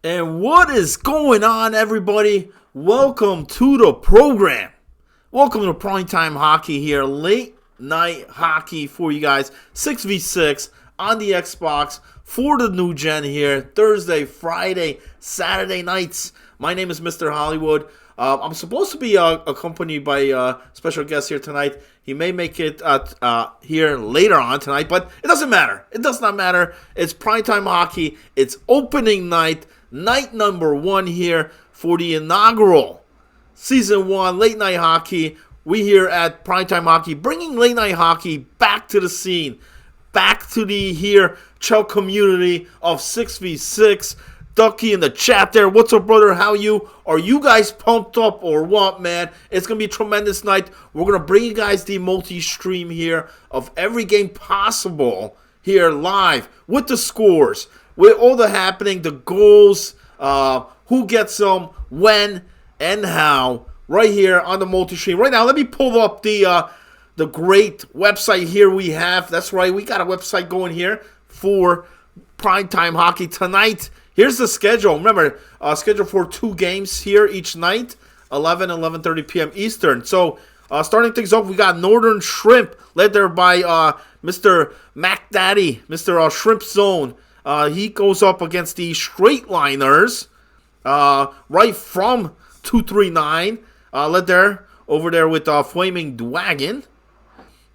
And what is going on, everybody? Welcome to the program. Welcome to Primetime Hockey here. Late night hockey for you guys. 6v6 on the Xbox for the new gen here. Thursday, Friday, Saturday nights. My name is Mr. Hollywood. I'm supposed to be accompanied by a special guest here tonight. He may make it here later on tonight, but it doesn't matter. It does not matter. It's Primetime Hockey. It's opening night. Night number 1 here for the inaugural Season 1 Late Night Hockey. We here at Primetime Hockey bringing late night hockey back to the scene, back to the here Chell community of 6v6. Ducky in the chat there. What's up, brother? How you? Are you guys pumped up or what, man? It's going to be a tremendous night. We're going to bring you guys the multi-stream here of every game possible here live with the scores, with all the happening, the goals, who gets them, when, and how, right here on the multi-stream. Right now, let me pull up the great website here we have. That's right, we got a website going here for Primetime Hockey tonight. Here's the schedule. Remember, schedule for 2 games here each night, 11:30 p.m. Eastern. So, starting things off, we got Northern Shrimp, led there by Mr. Mac Daddy, Mr. Shrimp Zone. He goes up against the Straight Liners, right from 239, led there, over there with Flaming Dragon.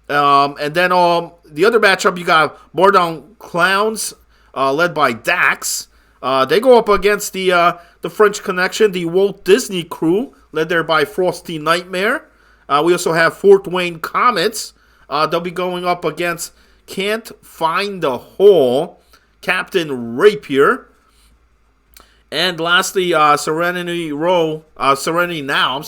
And then the other matchup, you got Bar Down Clowns, led by Dax. They go up against the French Connection, the Walt Disney Crew, led there by Frosty Nightmare. We also have Fort Wayne Comets. They'll be going up against Can't Find the Hole, Captain Rapier. And lastly, Serenity Now,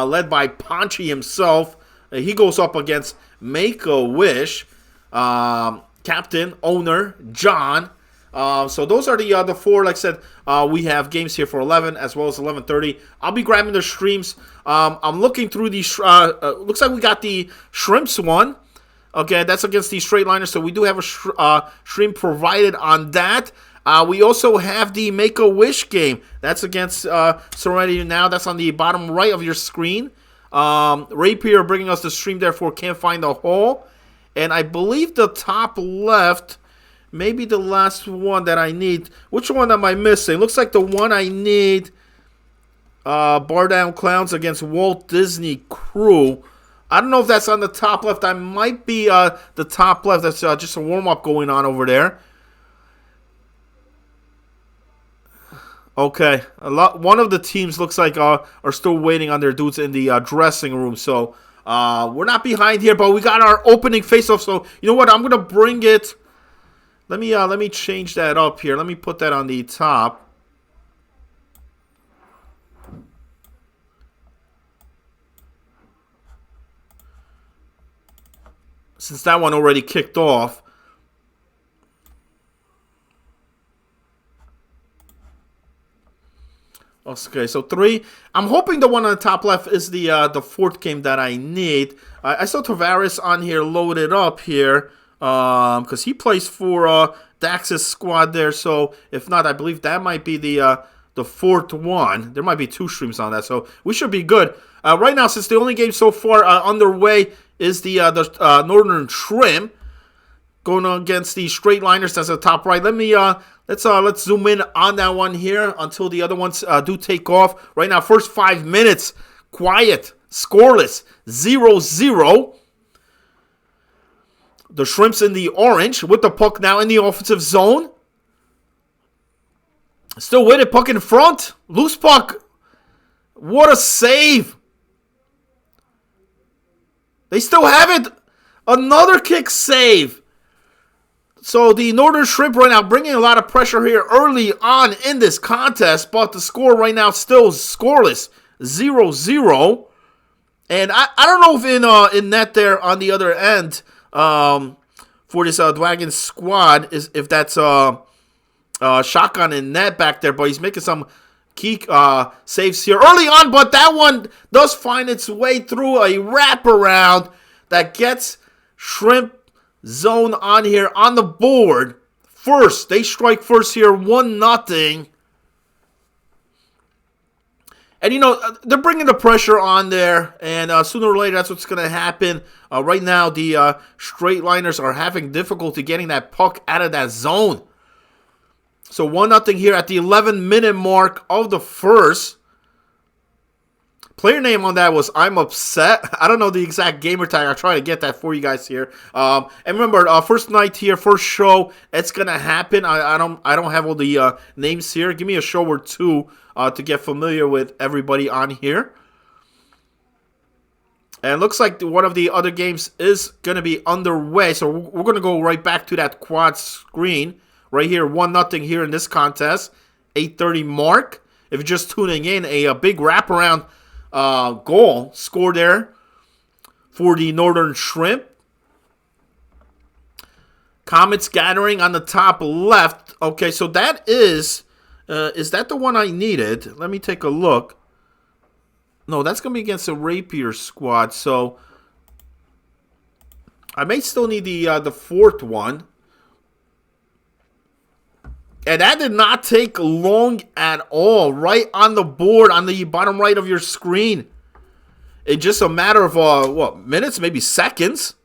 led by Ponchy himself. He goes up against Make-A-Wish, Captain, Owner, John. So those are the 4. Like I said, we have games here for 11 as well as 11:30. I'll be grabbing the streams. I'm looking through these. Looks like we got the Shrimps one. Okay, that's against the Straight Liners, so we do have a stream provided on that. We also have the Make-A-Wish game. That's against Serenity Now. That's on the bottom right of your screen. Rapier bringing us the stream, therefore Can't Find the Hole. And I believe the top left, maybe the last one that I need. Which one am I missing? Looks like the one I need, Bar Down Clowns against Walt Disney Crew. I don't know if that's on the top left. I might be the top left. That's just a warm-up going on over there. Okay. One of the teams looks like are still waiting on their dudes in the dressing room. So we're not behind here, but we got our opening face-off. So you know what? I'm going to bring it. Let me change that up here. Let me put that on the top. Since that one already kicked off. Okay, so 3. I'm hoping the one on the top left is the 4th game that I need. I saw Tavares on here loaded up here. Because he plays for Dax's squad there. So if not, I believe that might be the 4th one. There might be 2 streams on that, so we should be good. Right now, since the only game so far underway is the Northern Shrimp going against the Straight Liners. That's the top right. Let's zoom in on that one here until the other ones do take off. Right now, first 5 minutes, quiet, scoreless, 0-0. The Shrimps in the orange with the puck now in the offensive zone. Still with it, puck in front. Loose puck. What a save. They still have it. Another kick save. So the Northern Shrimp right now bringing a lot of pressure here early on in this contest. But the score right now still scoreless. 0-0. And I don't know if in net there on the other end, for this Dragon squad, is if that's Shotgun in net back there, but he's making some key saves here early on, but that one does find its way through a wraparound that gets Shrimp Zone on here on the board. First, they strike first here, 1-0. And, they're bringing the pressure on there, and sooner or later, that's what's going to happen. Right now, the straight liners are having difficulty getting that puck out of that zone. So 1-0 here at the 11-minute mark of the first. Player name on that was I'm Upset. I don't know the exact gamer tag. I'll try to get that for you guys here. And remember, first night here, first show, it's gonna happen. I don't have all the names here. Give me a show or two to get familiar with everybody on here. And it looks like one of the other games is gonna be underway. So we're gonna go right back to that quad screen right here. 1-0 here in this contest. 8:30 mark. If you're just tuning in, a big wraparound goal scored there for the Northern Shrimp. Comets gathering on the top left. Okay, so that is that the one I needed? Let me take a look. No, that's going to be against the Rapier squad, so I may still need the fourth one. And that did not take long at all. Right on the board, on the bottom right of your screen. It's just a matter of, minutes, maybe seconds.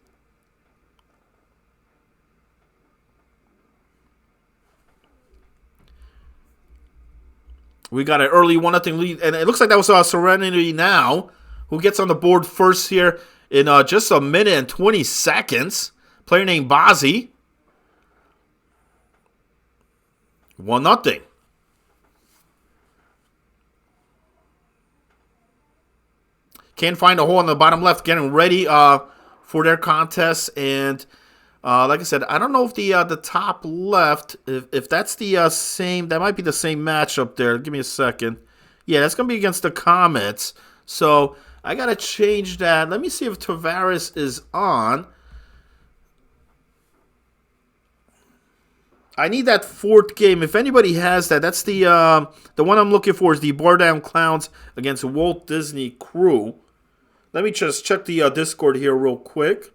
We got an early 1-0 lead. And it looks like that was Serenity now, who gets on the board first here in just a minute and 20 seconds. Player named Bazzi. 1-0. Can't find a hole on the bottom left. Getting ready for their contest. And like I said, I don't know if the top left, if that's the same, that might be the same matchup there. Give me a second. Yeah, that's going to be against the Comets. So I got to change that. Let me see if Tavares is on. I need that fourth game. If anybody has that, that's the one I'm looking for is the Bar Down Clowns against Walt Disney Crew. Let me just check the Discord here real quick.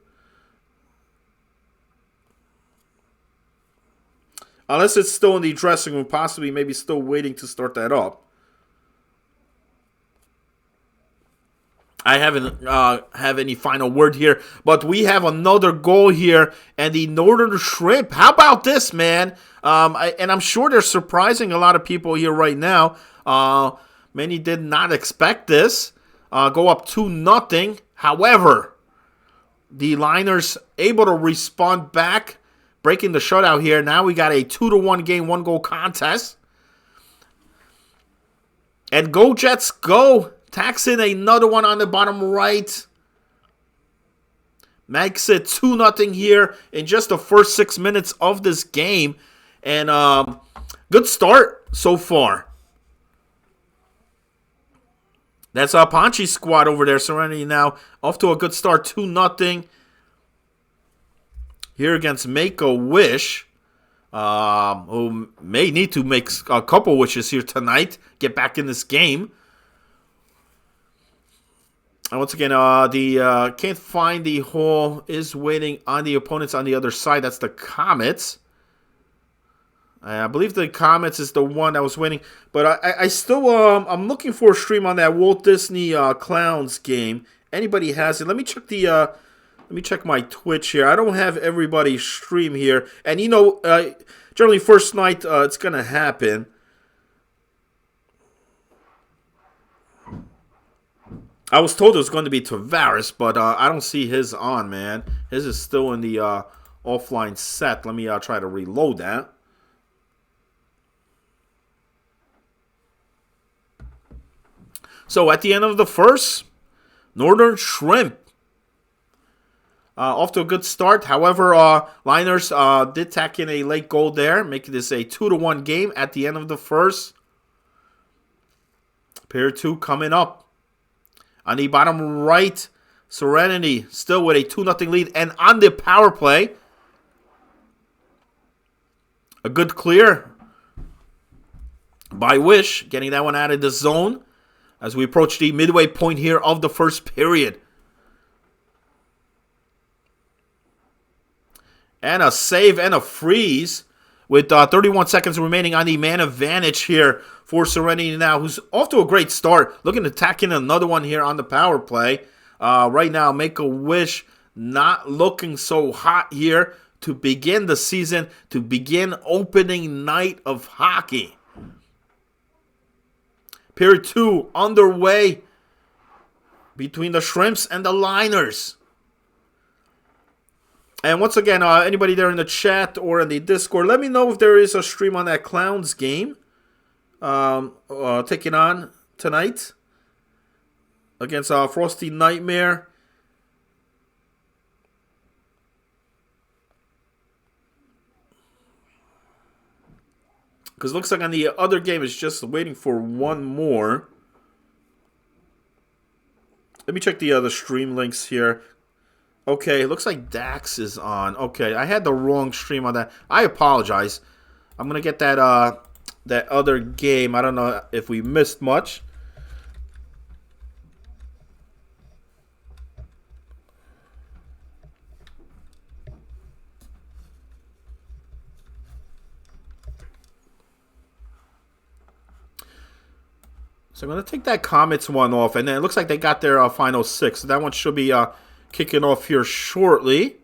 Unless it's still in the dressing room, possibly maybe still waiting to start that up. I haven't have any final word here, but we have another goal here, and the Northern Shrimp. How about this, man? And I'm sure they're surprising a lot of people here right now. Many did not expect this. Go up 2-0. However, the Liners able to respond back, breaking the shutout here. Now we got a 2-1 game, 1-goal contest. And go Jets, go! Tacks in another one on the bottom right. Makes it 2-0 here in just the first 6 minutes of this game. And good start so far. That's Ponchi's squad over there. Serenity now off to a good start. 2-0 here against Make-A-Wish. Who may need to make a couple wishes here tonight. Get back in this game. And once again, the can't find the hole is waiting on the opponents on the other side. That's the Comets. I believe the Comets is the one that was waiting. But I still I'm looking for a stream on that Walt Disney Clowns game. Anybody has it? Let me check the let me check my Twitch here. I don't have everybody stream here, and generally first night it's gonna happen. I was told it was going to be Tavares, but I don't see his on, man. His is still in the offline set. Let me try to reload that. So at the end of the first, Northern Shrimp off to a good start. However, Liners did tack in a late goal there, making this a 2-1 game at the end of the first. Pair 2 coming up. On the bottom right, Serenity still with a 2-0 lead. And on the power play, a good clear by Wish, getting that one out of the zone as we approach the midway point here of the first period. And a save and a freeze with 31 seconds remaining on the man advantage here for Serenity now, who's off to a great start. Looking to tack in another one here on the power play. Right now, Make-A-Wish not looking so hot here to begin the season, to begin opening night of hockey. Period 2 underway between the Shrimps and the Liners. And once again, anybody there in the chat or in the Discord, let me know if there is a stream on that Clowns game taking on tonight against Frosty Nightmare. Because it looks like on the other game, it's just waiting for one more. Let me check the other stream links here. Okay, it looks like Dax is on. Okay, I had the wrong stream on that. I apologize. I'm going to get that that other game. I don't know if we missed much. So I'm going to take that Comets one off. And then it looks like they got their final 6. So that one should be kicking off here shortly.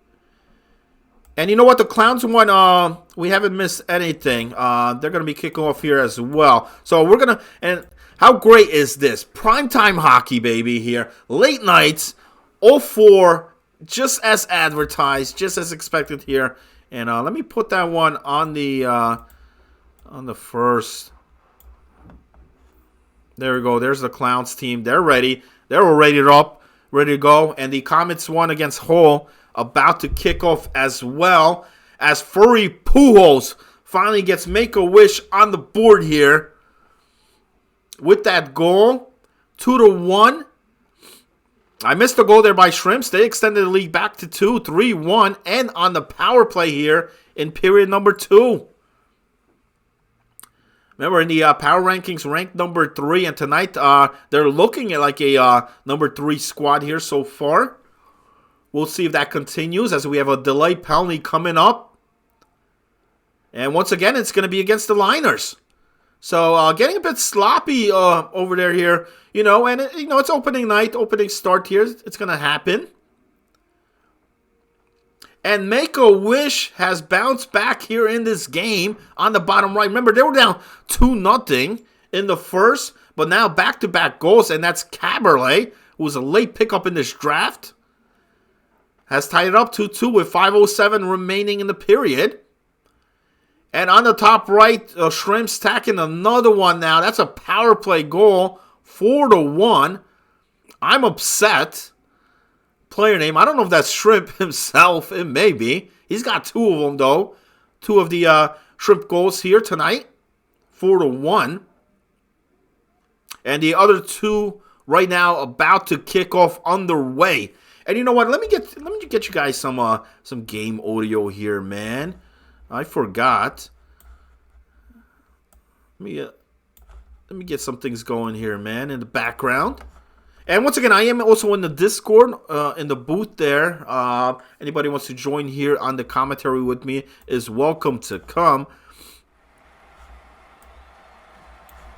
And you know what? The Clowns one, we haven't missed anything. They're going to be kicking off here as well. So we're going to... And how great is this? Primetime hockey, baby, here. Late nights, 04, just as advertised, just as expected here. And let me put that one on the first... There we go. There's the Clowns team. They're ready. They're all ready to go. And the Comets won against Hull, about to kick off as well, as Furry Pujols finally gets Make-A-Wish on the board here with that goal. 2-1. I missed the goal there by Shrimps. They extended the lead back to 2, 3-1, and on the power play here in period number 2. Remember, in the power rankings, ranked number 3, and tonight they're looking at like a number 3 squad here so far. We'll see if that continues as we have a delay penalty coming up. And once again, it's going to be against the Liners. So getting a bit sloppy over there here, you know, and it's opening night, opening start here. It's going to happen. And Make-A-Wish has bounced back here in this game on the bottom right. Remember, they were down 2-0 in the first, but now back-to-back goals, and that's Caberlet, who was a late pickup in this draft. Has tied it up 2-2 with 5:07 remaining in the period. And on the top right, Shrimps tacking another one now. That's a power play goal, 4-1. I'm upset. Player name. I don't know if that's Shrimp himself. It may be. He's got 2 of them, though. 2 of the Shrimp goals here tonight. 4-1. And the other 2 right now about to kick off underway. And you know what? Let me get you guys some game audio here, man. I forgot. Let me get some things going here, man, in the background. And once again, I am also in the Discord, in the booth there. Anybody wants to join here on the commentary with me is welcome to come.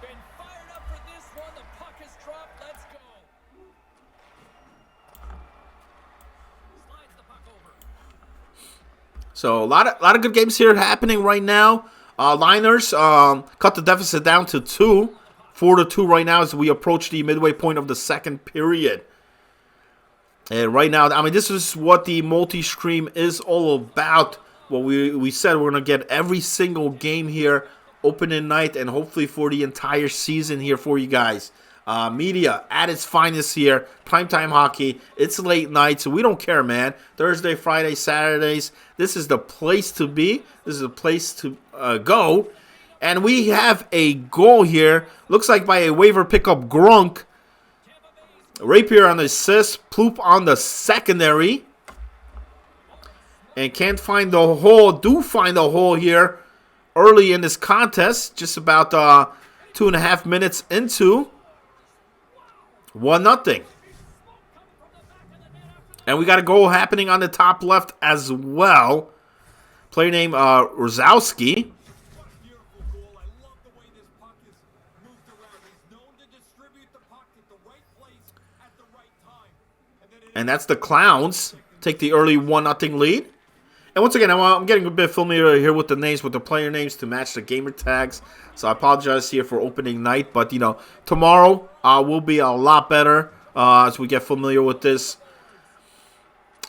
Been fired up for this one. The puck is dropped. Let's go. Slides the puck over. So a lot of good games here happening right now. Liners cut the deficit down to 2. 4-2 right now as we approach the midway point of the second period. And right now, I mean, this is what the multi-stream is all about. Well, we said we're going to get every single game here opening night and hopefully for the entire season here for you guys. Media at its finest here. Primetime hockey. It's late night, so we don't care, man. Thursday, Friday, Saturdays. This is the place to be. This is the place to go. And we have a goal here. Looks like by a waiver pickup, Grunk. Rapier on the assist. Ploop on the secondary. And can't find the hole. Do find the hole here early in this contest. Just about 2.5 minutes into. 1-0. And we got a goal happening on the top left as well. Player name Rosowski. Beautiful goal. I love the way this puck is moved around. He's known to distribute the puck at the right place at the right time. And that's the Clowns. Take the early 1-0 lead. And once again, I'm getting a bit familiar here with the names, with the player names to match the gamer tags. So I apologize here for opening night. But, you know, tomorrow will be a lot better as we get familiar with this.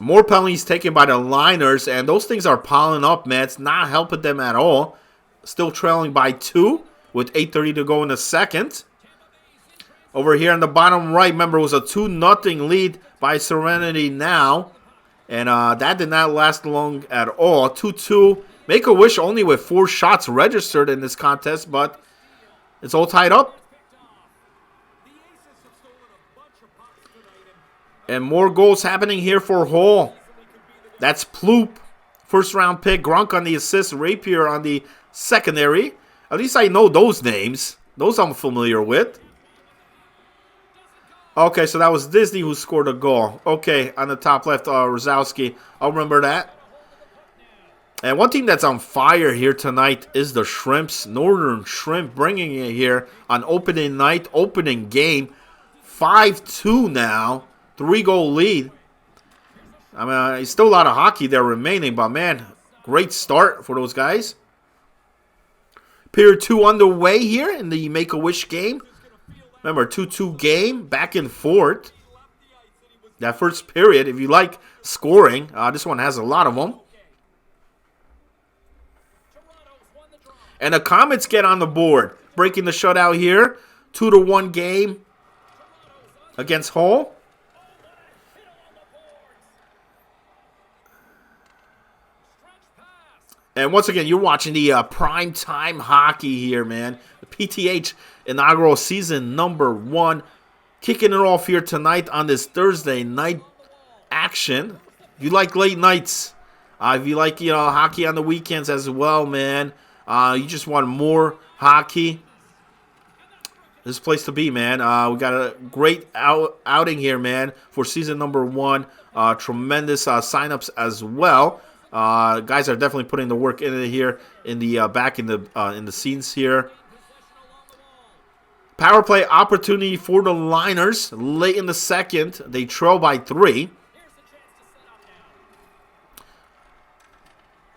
More penalties taken by the Liners. And those things are piling up, man. It's not helping them at all. Still trailing by 2 with 8:30 to go in the second. Over here on the bottom right, remember, it was a 2-0 lead by Serenity now. And that did not last long at all. 2-2. Make-A-Wish only with 4 shots registered in this contest, but it's all tied up. And more goals happening here for Hull. That's Ploop, first-round pick. Grunk on the assist. Rapier on the secondary. At least I know those names. Those I'm familiar with. Okay, so that was Disney who scored a goal. Okay, on the top left, Rosowski. I'll remember that. And one team that's on fire here tonight is the Shrimps. Northern Shrimp bringing it here on opening night, opening game. 5-2 now. 3-goal lead. I mean, it's still a lot of hockey there remaining, but man, great start for those guys. Period 2 underway here in the Make-A-Wish game. Remember, 2-2 game, back and forth. That first period, if you like scoring, this one has a lot of them. And the Comets get on the board, breaking the shutout here. 2-1 game against Hull. And once again, you're watching the primetime hockey here, man. The PTH inaugural season number 1. Kicking it off here tonight on this Thursday night action. If you like late nights, if you like, hockey on the weekends as well, man. You just want more hockey. This is a place to be, man. We got a great outing here, man, for season number 1. Tremendous signups as well. Guys are definitely putting the work in it here in the back in the scenes here. Power play opportunity for the Liners late in the second. They trail by 3.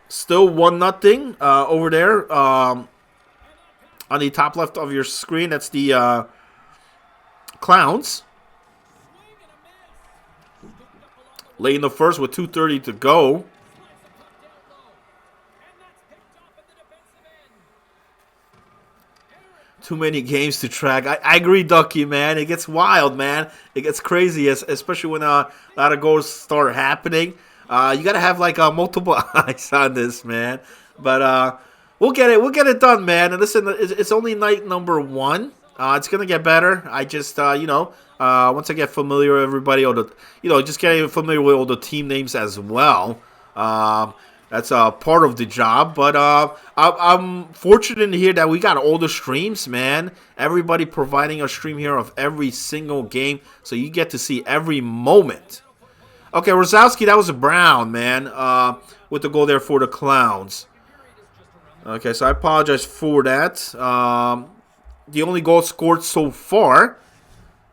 Still 1-0 over there on the top left of your screen. That's the Clowns. Late in the first with 2:30 to go. Too many games to track. I agree, Ducky, man. It gets wild, man. It gets crazy, especially when a lot of goals start happening. You gotta have like multiple eyes on this, man. But we'll get it. We'll get it done, man. And listen, it's only night number 1. It's gonna get better. I just, once I get familiar with everybody, just getting familiar with all the team names as well. That's part of the job, but I'm fortunate here that we got all the streams, man. Everybody providing a stream here of every single game, so you get to see every moment. Okay, Rosowski, that was a Brown, man, with the goal there for the Clowns. Okay, so I apologize for that. The only goal scored so far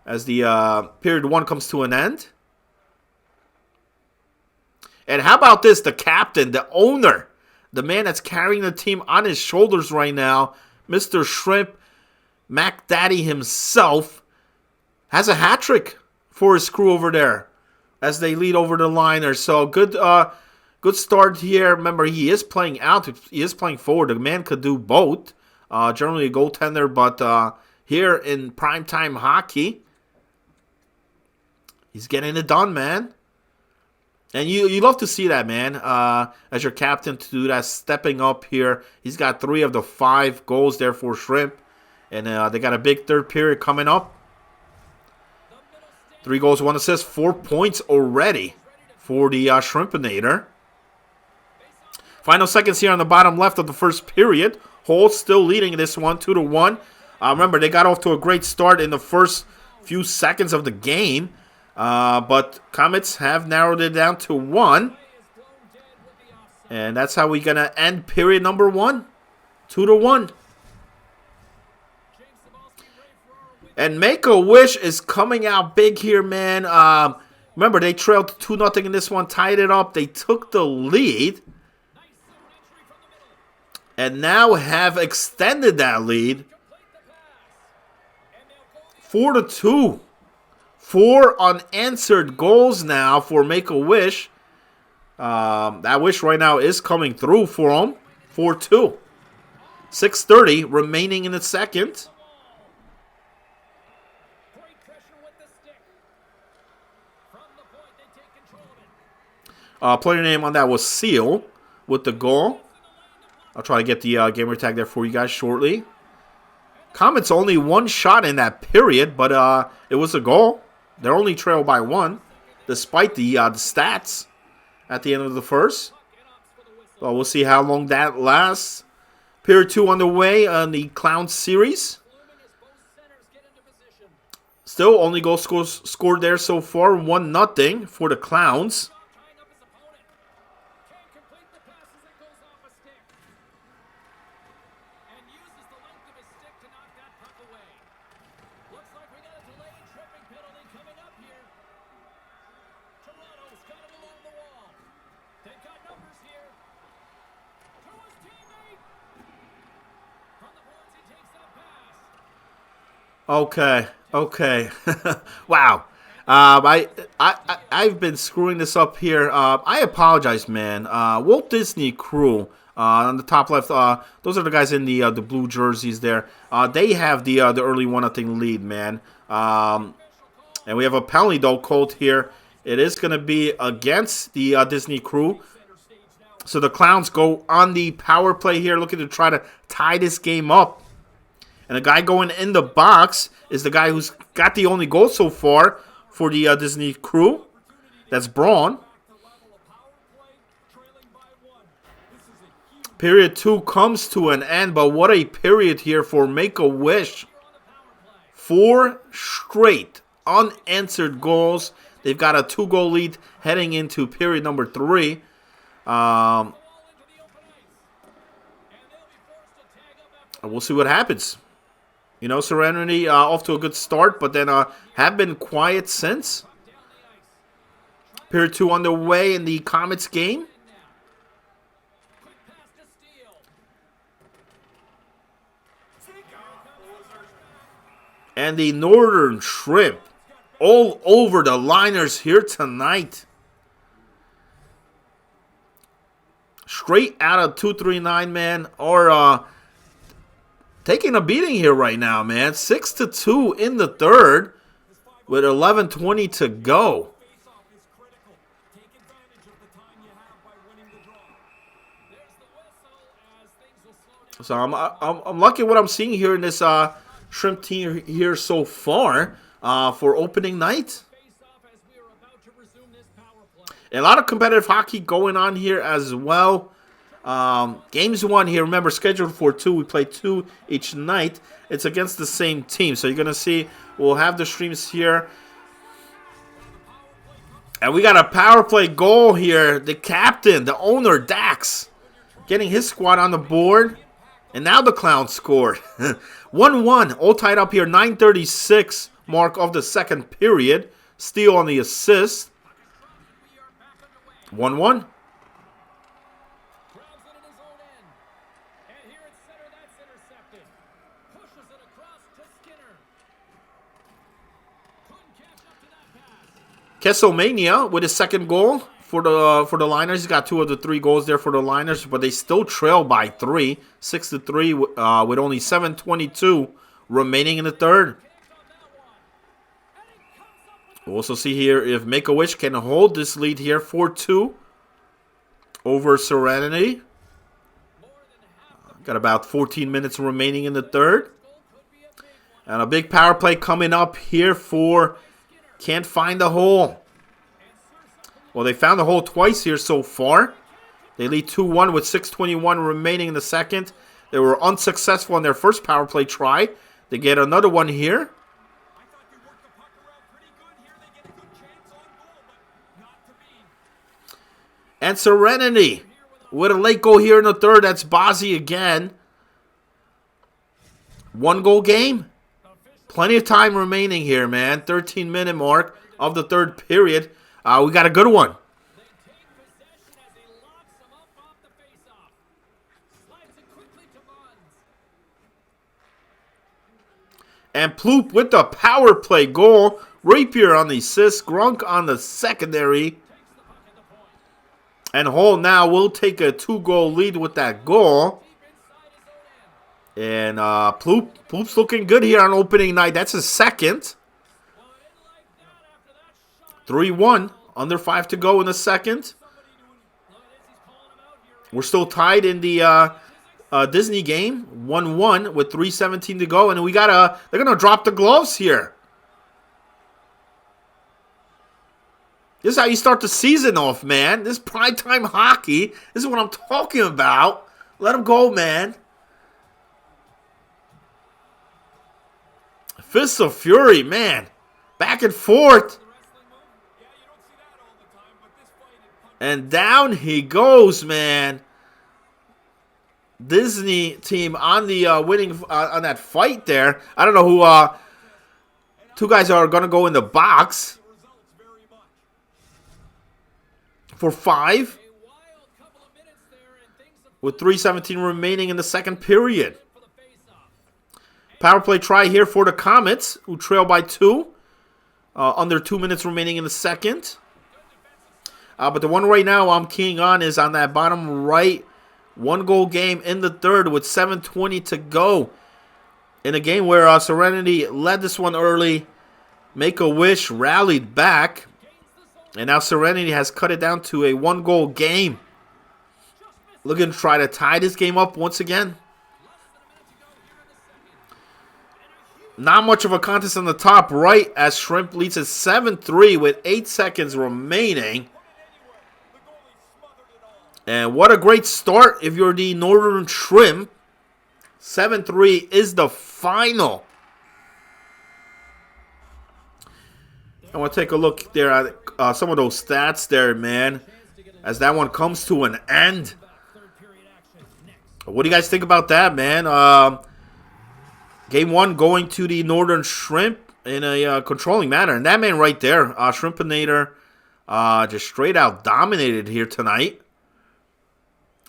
as the period 1 comes to an end. And how about this? The captain, the owner, the man that's carrying the team on his shoulders right now, Mr. Shrimp, Mac Daddy himself, has a hat trick for his crew over there as they lead over the Liners. So good start here. Remember, he is playing out. He is playing forward. The man could do both. Generally a goaltender, but here in primetime hockey, he's getting it done, man. And you love to see that, man, as your captain to do that, stepping up here. He's got 3 of the 5 goals there for Shrimp. And they got a big third period coming up. 3 goals, 1 assist, 4 points already for the Shrimpinator. Final seconds here on the bottom left of the first period. Hull still leading this one, 2-1. Remember, they got off to a great start in the first few seconds of the game. But Comets have narrowed it down to 1. And that's how we're going to end period number 1. 2-1. And Make-A-Wish is coming out big here, man. Remember, they trailed 2-0 in this one, tied it up. They took the lead. And now have extended that lead. 4-2. 4 unanswered goals now for Make-A-Wish. That wish right now is coming through for them. 4-2. 6:30 remaining in the second. Player name on that was Seal with the goal. I'll try to get the gamer tag there for you guys shortly. Comets only 1 shot in that period, but it was a goal. They're only trailed by 1, despite the stats at the end of the first. Well, we'll see how long that lasts. Period 2 underway on the Clown series. Still, only goal scored there so far, 1-0 for the Clowns. Okay. Wow. I've been screwing this up here. I apologize, man. Walt Disney Crew on the top left. Those are the guys in the blue jerseys there. They have the early 1-0 lead, man. And we have a penalty though called here. It is going to be against the Disney Crew. So the Clowns go on the power play here, looking to try to tie this game up. And the guy going in the box is the guy who's got the only goal so far for the Disney Crew. That's Braun. Period 2 comes to an end, but what a period here for Make-A-Wish. 4 straight unanswered goals. They've got a 2-goal lead heading into period number 3. We'll see what happens. You know, Serenity off to a good start, but then have been quiet since. Period 2 underway in the Comets game. And the Northern Shrimp all over the liners here tonight. Straight out of 239, man. Or taking a beating here right now, man. 6-2 in the third with 11:20 to go. So I'm liking what I'm seeing here in this Shrimp team here so far for opening night. And a lot of competitive hockey going on here as well. Games 1 here, remember, scheduled for 2. We play 2 each night. It's against the same team. So you're going to see, we'll have the streams here. And we got a power play goal here. The captain, the owner, Dax, getting his squad on the board. And now the Clowns scored. 1-1, all tied up here. 9:36 mark of the second period. Steele on the assist. 1-1. Kesselmania with his second goal for the Liners. He's got 2 of the 3 goals there for the Liners, but they still trail by 3, 6-3, with only 7:22 remaining in the third. We'll also see here if Make-A-Wish can hold this lead here, 4-2 over Serenity. Got about 14 minutes remaining in the third. And a big power play coming up here for Can't Find the Hole. Well, they found the hole twice here so far. They lead 2-1 with 6:21 remaining in the second. They were unsuccessful in their first power play try. They get another one here. And Serenity with a late goal here in the third. That's Bozzy again. 1-goal game. Plenty of time remaining here, man. 13-minute mark of the third period. We got a good one. And Ploop with the power play goal. Rapier on the assist. Grunk on the secondary. And Hull now will take a 2-goal lead with that goal. And Ploop's looking good here on opening night. That's his second. 3-1. Under 5 to go in the second. We're still tied in the Disney game. 1-1 with 3:17 to go. And we got they're going to drop the gloves here. This is how you start the season off, man. This is primetime hockey. This is what I'm talking about. Let them go, man. Fists of Fury, man. Back and forth. And down he goes, man. Disney team on the winning on that fight there. I don't know who. Two guys are going to go in the box. For 5 with 3:17 remaining in the second period. Power play try here for the Comets, who trail by 2. Under 2 minutes remaining in the second. But the one right now I'm keying on is on that bottom right. 1-goal game in the third with 7:20 to go. In a game where Serenity led this one early. Make-A-Wish rallied back. And now Serenity has cut it down to a 1-goal game. Looking to try to tie this game up once again. Not much of a contest on the top right as Shrimp leads at 7-3 with 8 seconds remaining. And what a great start if you're the Northern Shrimp. 7-3 is the final. I want to take a look there at some of those stats there, man, as that one comes to an end. What do you guys think about that, man? Game 1 going to the Northern Shrimp in a controlling manner. And that man right there, Shrimpinator, just straight out dominated here tonight.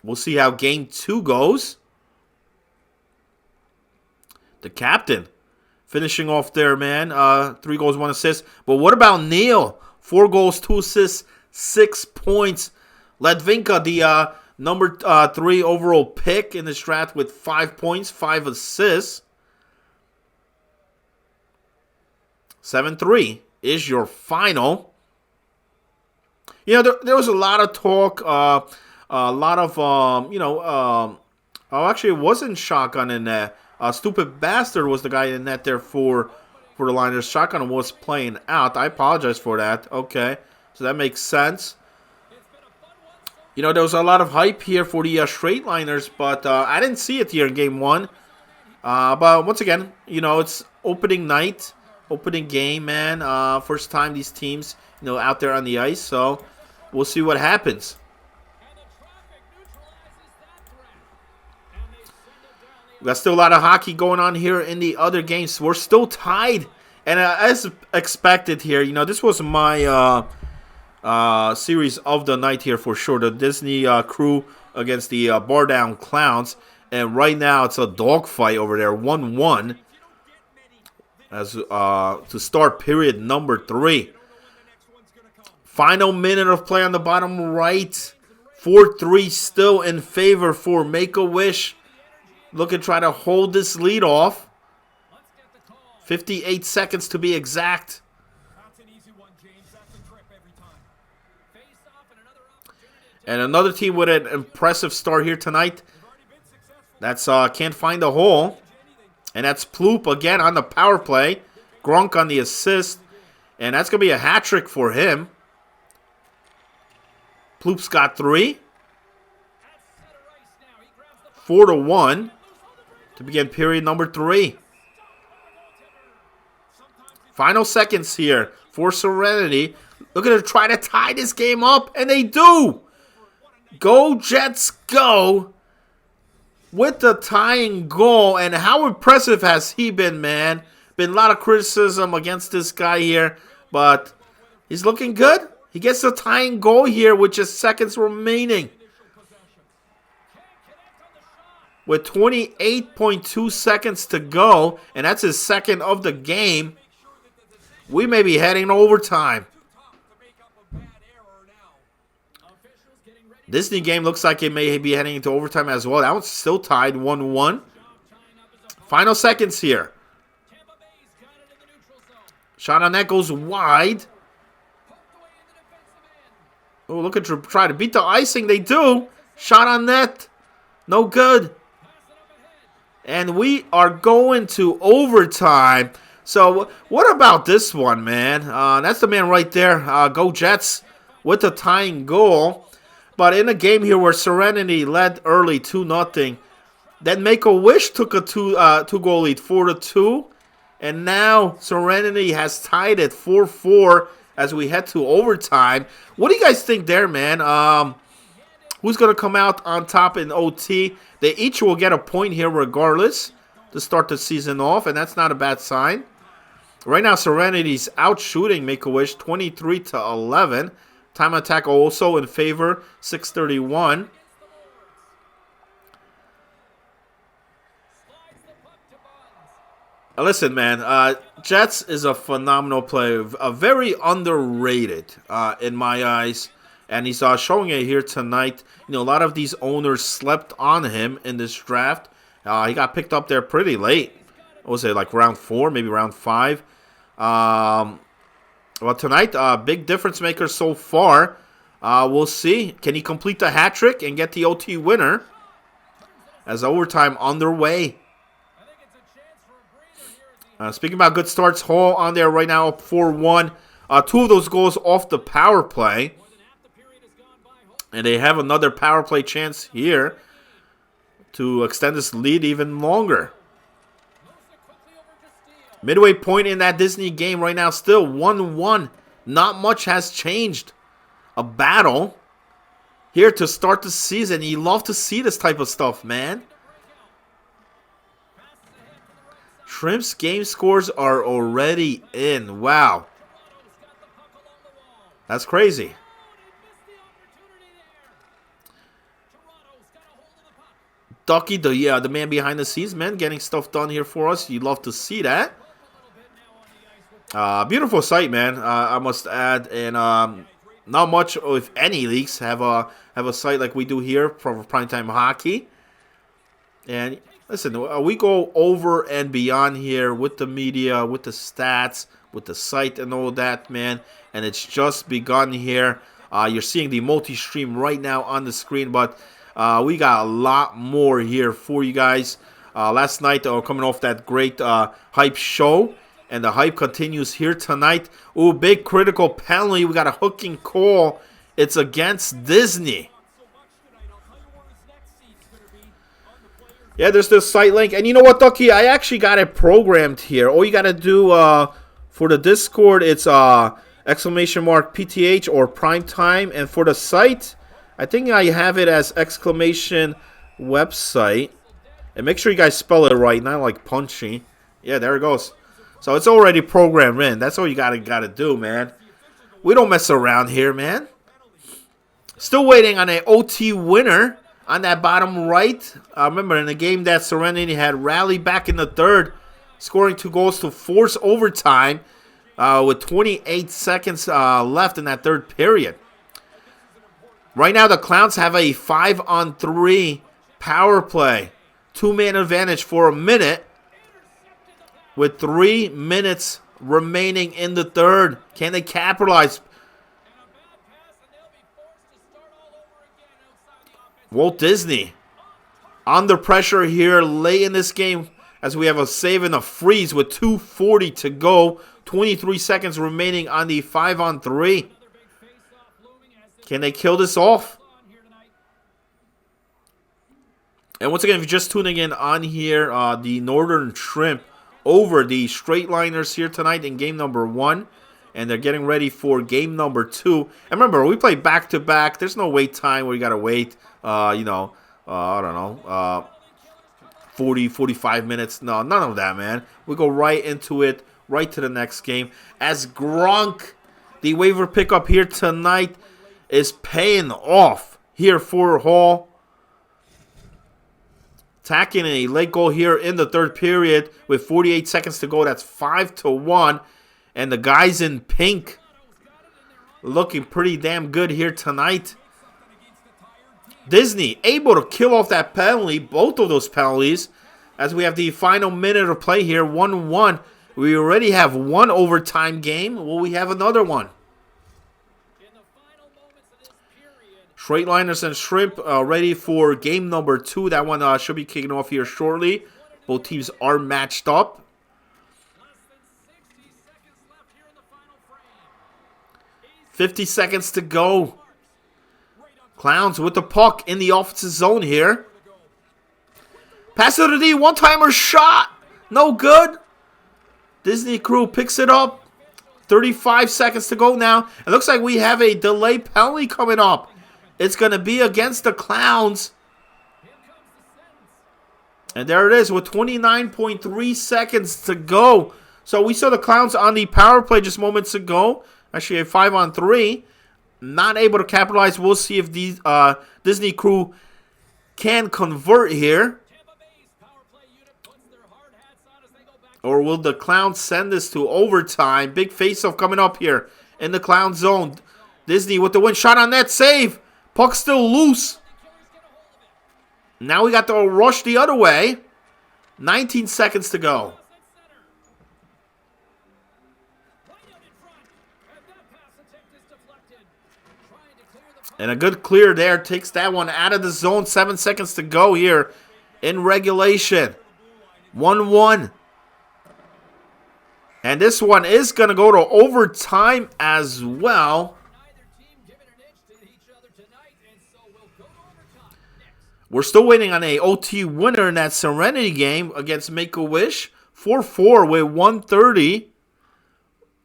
We'll see how Game 2 goes. The captain finishing off there, man. 3 goals, 1 assist. But what about Neil? 4 goals, 2 assists, 6 points. Ledvinka, the number 3 overall pick in this draft with 5 points, 5 assists. 7-3 is your final. You know, there was a lot of talk, a lot of, actually it wasn't Shotgun in that. Stupid Bastard was the guy in net there for the Liners. Shotgun was playing out. I apologize for that. Okay, so that makes sense. You know, there was a lot of hype here for the straight liners, but I didn't see it here in Game 1. But once again, you know, it's opening night, opening game, man. First time these teams, you know, out there on the ice. So we'll see what happens. We got still a lot of hockey going on here in the other games. We're still tied. And as expected here, you know, this was my series of the night here for sure. The Disney crew against the Bar Down Clowns. And right now it's a dogfight over there, 1-1. As to start period number 3. Final minute of play on the bottom right. 4-3 still in favor for Make-A-Wish. Looking to try to hold this lead off. 58 seconds to be exact. And another team with an impressive start here tonight. That's can't find a hole. And that's Ploop again on the power play. Grunk on the assist. And that's going to be a hat trick for him. Ploop's got 3. 4-1 to begin period number 3. Final seconds here for Serenity. Looking to try to tie this game up, and they do. Go Jets go with the tying goal. And how impressive has he been, man? Been a lot of criticism against this guy here, but he's looking good. He gets the tying goal here with just seconds remaining. With 28.2 seconds to go, and that's his second of the game, we may be heading to overtime. Disney game looks like it may be heading into overtime as well. That one's still tied 1-1. Final seconds here. Shot on that goes wide. Oh, look at try to beat the icing. They do. Shot on net. No good. And we are going to overtime. So what about this one, man? That's the man right there. Go Jets with the tying goal. But in a game here where Serenity led early 2-0, then Make-A-Wish took a two-goal lead, 4-2. And now Serenity has tied it 4-4 as we head to overtime. What do you guys think there, man? Who's going to come out on top in OT? They each will get a point here regardless to start the season off, and that's not a bad sign. Right now, Serenity's out shooting Make-A-Wish 23-11. Time attack also in favor, 6:31. Listen, man, Jets is a phenomenal player, very underrated in my eyes, and he's showing it here tonight. You know, a lot of these owners slept on him in this draft. He got picked up there pretty late. What was it, like round 4, maybe round 5? Well, tonight, big difference maker so far. We'll see. Can he complete the hat trick and get the OT winner as overtime underway? Speaking about good starts, Hall on there right now up 4-1. 2 of those goals off the power play. And they have another power play chance here to extend this lead even longer. Midway point in that Disney game right now, still 1-1. Not much has changed. A battle here to start the season. You love to see this type of stuff, man. Shrimp's game scores are already in. Wow. That's crazy. Ducky, the man behind the scenes, man, getting stuff done here for us. You love to see that. Beautiful sight, man. I must add, and not much, if any, leagues have a site like we do here from Primetime Hockey. And listen, we go over and beyond here with the media, with the stats, with the site, and all that, man. And it's just begun here. You're seeing the multi-stream right now on the screen, but we got a lot more here for you guys. Last night, coming off that great hype show. And the hype continues here tonight. Ooh, big critical penalty. We got a hooking call. It's against Disney. Yeah, there's this site link. And you know what, Ducky? I actually got it programmed here. All you got to do for the Discord, it's exclamation mark PTH or primetime. And for the site, I think I have it as exclamation website. And make sure you guys spell it right, not like punchy. Yeah, there it goes. So it's already programmed in. That's all you gotta do, man. We don't mess around here, man. Still waiting on an OT winner on that bottom right. Remember, in the game that Serenity had rallied back in the third, scoring 2 goals to force overtime with 28 seconds left in that third period. Right now, the Clowns have a 5-on-3 power play. 2-man advantage for a minute. With 3 minutes remaining in the third. Can they capitalize? Walt Disney under pressure here late in this game as we have a save and a freeze with 2:40 to go. 23 seconds remaining on the 5-on-3. Can they kill this off? And once again, if you're just tuning in on here, the Northern Shrimp over the Straight Liners here tonight in game number 1. and they're getting ready for game number 2. And remember, we play back-to-back. There's no wait time where you got to wait, I don't know, 40, 45 minutes. No, none of that, man. We go right into it, right to the next game. As Gronk, the waiver pickup here tonight, is paying off here for Hall. Tacking a late goal here in the third period with 48 seconds to go. That's 5-1. And the guys in pink looking pretty damn good here tonight. Disney able to kill off that penalty, both of those penalties, as we have the final minute of play here, 1-1. We already have one overtime game. Will we have another one? Straight liners and shrimp ready for game number 2. That one should be kicking off here shortly. Both teams are matched up. 50 seconds to go. Clowns with the puck in the offensive zone here. Pass it to D. One-timer shot. No good. Disney Crew picks it up. 35 seconds to go now. It looks like we have a delay penalty coming up. It's going to be against the Clowns. And there it is with 29.3 seconds to go. So we saw the Clowns on the power play just moments ago. Actually a 5-on-3. Not able to capitalize. We'll see if these Disney Crew can convert here. Or will the Clowns send this to overtime? Big face-off coming up here in the Clown zone. Disney with the win. Shot on net. Save. Puck still loose. Now we got the rush the other way. 19 seconds to go. And a good clear there. Takes that one out of the zone. 7 seconds to go here in regulation. 1-1. And this one is going to go to overtime as well. We're still waiting on a OT winner in that Serenity game against Make-A-Wish. 4-4 with 1:30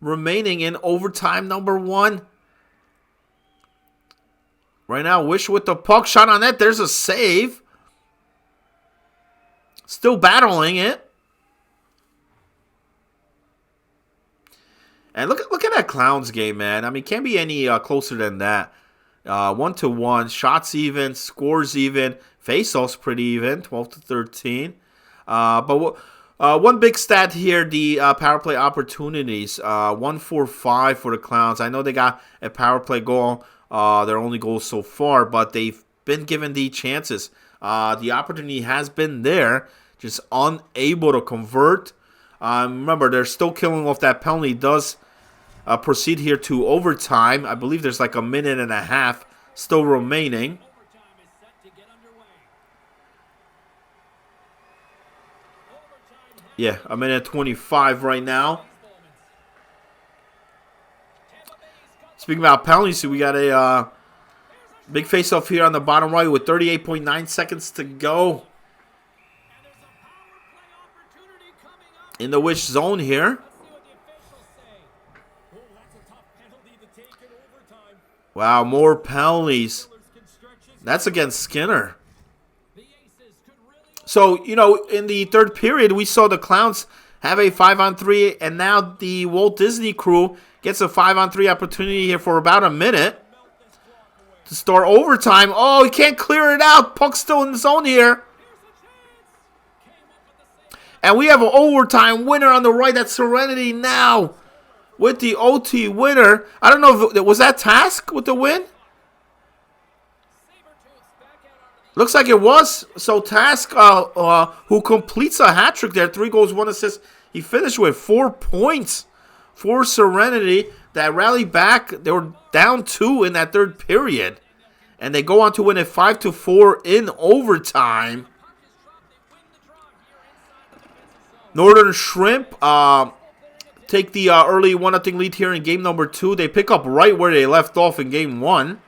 remaining in overtime number 1. Right now, Wish with the puck. Shot on net. There's a save. Still battling it. And look at that Clowns game, man. I mean, can't be any closer than that. 1-1. Shots even. Scores even. Face-offs pretty even. 12-13. But one big stat here, the power play opportunities. 1-4-5 for the Clowns. I know they got a power play goal. Their only goal so far, but they've been given the chances. The opportunity has been there, just unable to convert. Remember, they're still killing off that penalty. Does proceed here to overtime. I believe there's like a minute and a half still remaining. Yeah, a minute 25 right now. Speaking about penalties, we got a big face-off here on the bottom right with 38.9 seconds to go. In the Wish zone here. Wow, more penalties. That's against Skinner. So, you know, in the third period, we saw the Clowns have a 5-on-3, and now the Walt Disney Crew gets a 5-on-3 opportunity here for about a minute to start overtime. Oh, he can't clear it out. Puck's still in the zone here. And we have an overtime winner on the right. That's Serenity now with the OT winner. I don't know if was that Task with the win? Looks like it was. So Task, who completes a hat trick there, 3 goals, 1 assist. He finished with 4 points for Serenity that rallied back. They were down 2 in that third period, and they go on to win it 5-4 in overtime. Northern Shrimp take the early 1-0 lead here in game number 2. They pick up right where they left off in game 1.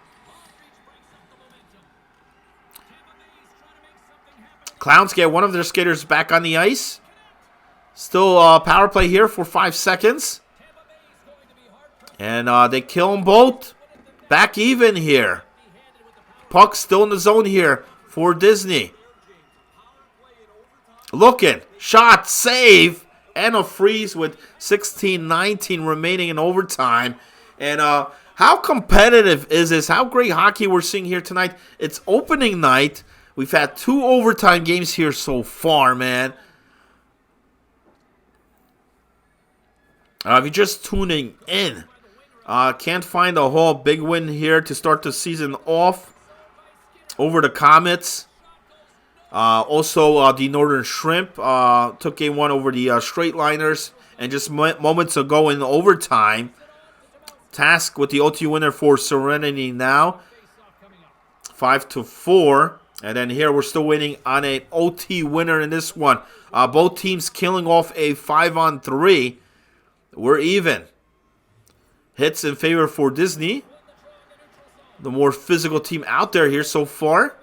Clowns get one of their skaters back on the ice. Still power play here for 5 seconds. And they kill them both. Back even here. Puck still in the zone here for Disney. Looking. Shot. Save. And a freeze with 16-19 remaining in overtime. And how competitive is this? How great hockey we're seeing here tonight. It's opening night. We've had 2 overtime games here so far, man. If you're just tuning in, can't find a whole big win here to start the season off over the Comets. Also, the Northern Shrimp took game 1 over the Straight Liners. And just moments ago in overtime, Task with the OT winner for Serenity now, 5-4. And then here we're still waiting on an OT winner in this one. Both teams killing off a 5-on-3. We're even. Hits in favor for Disney. The more physical team out there here so far.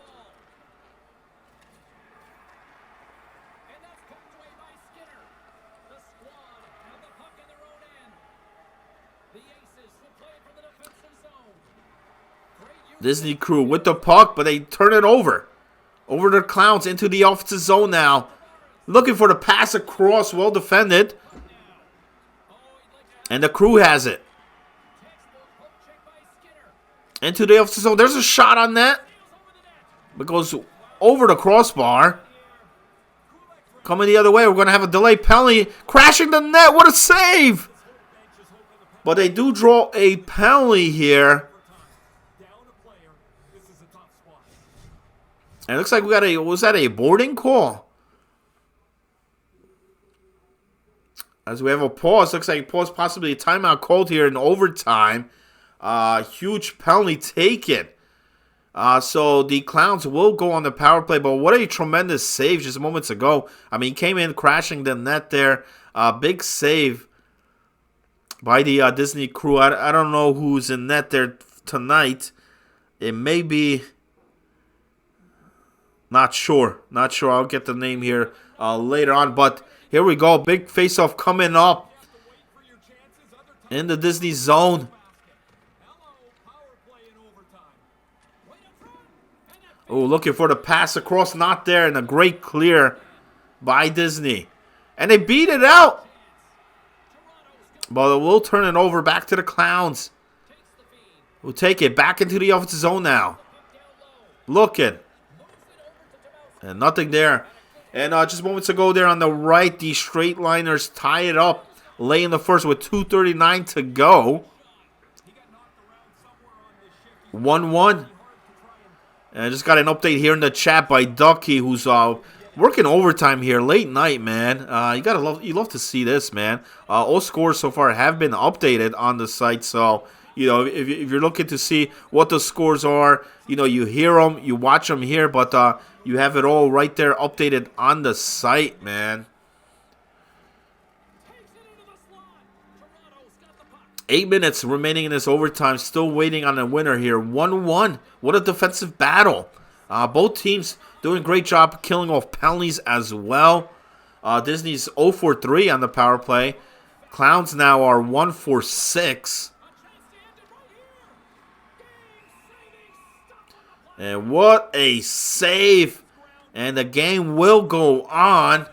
Disney crew with the puck, but they turn it over. Over the Clowns into the offensive zone now. Looking for the pass across, well defended. And the crew has it. Into the offensive zone. There's a shot on that. It goes over the crossbar. Coming the other way. We're going to have a delay penalty. Crashing the net. What a save. But they do draw a penalty here. And it looks like we got was that a boarding call? As we have a pause, looks like a pause, possibly a timeout called here in overtime. Huge penalty taken. So the Clowns will go on the power play, but what a tremendous save just moments ago. I mean, he came in crashing the net there. Big save by the Disney crew. I don't know who's in net there tonight. It may be... Not sure. I'll get the name here later on. But here we go. Big face-off coming up in the Disney zone. Oh, looking for the pass across. Not there. And a great clear by Disney. And they beat it out. But we'll turn it over back to the Clowns. We'll take it back into the offensive zone now. Looking. And nothing there. And just moments ago there on the right, the Straight Liners tie it up. Late in the first with 2:39 to go. 1-1. And I just got an update here in the chat by Ducky, who's working overtime here. Late night, man. You love to see this, man. All scores so far have been updated on the site. So, you know, if you're looking to see what the scores are, you know, you hear them, you watch them here, but you have it all right there updated on the site, man. 8 minutes remaining in this overtime. Still waiting on a winner here. 1-1. What a defensive battle. Both teams doing a great job killing off penalties as well. Disney's 0-for-3 on the power play. Clowns now are 1-for-6. And what a save. And the game will go on.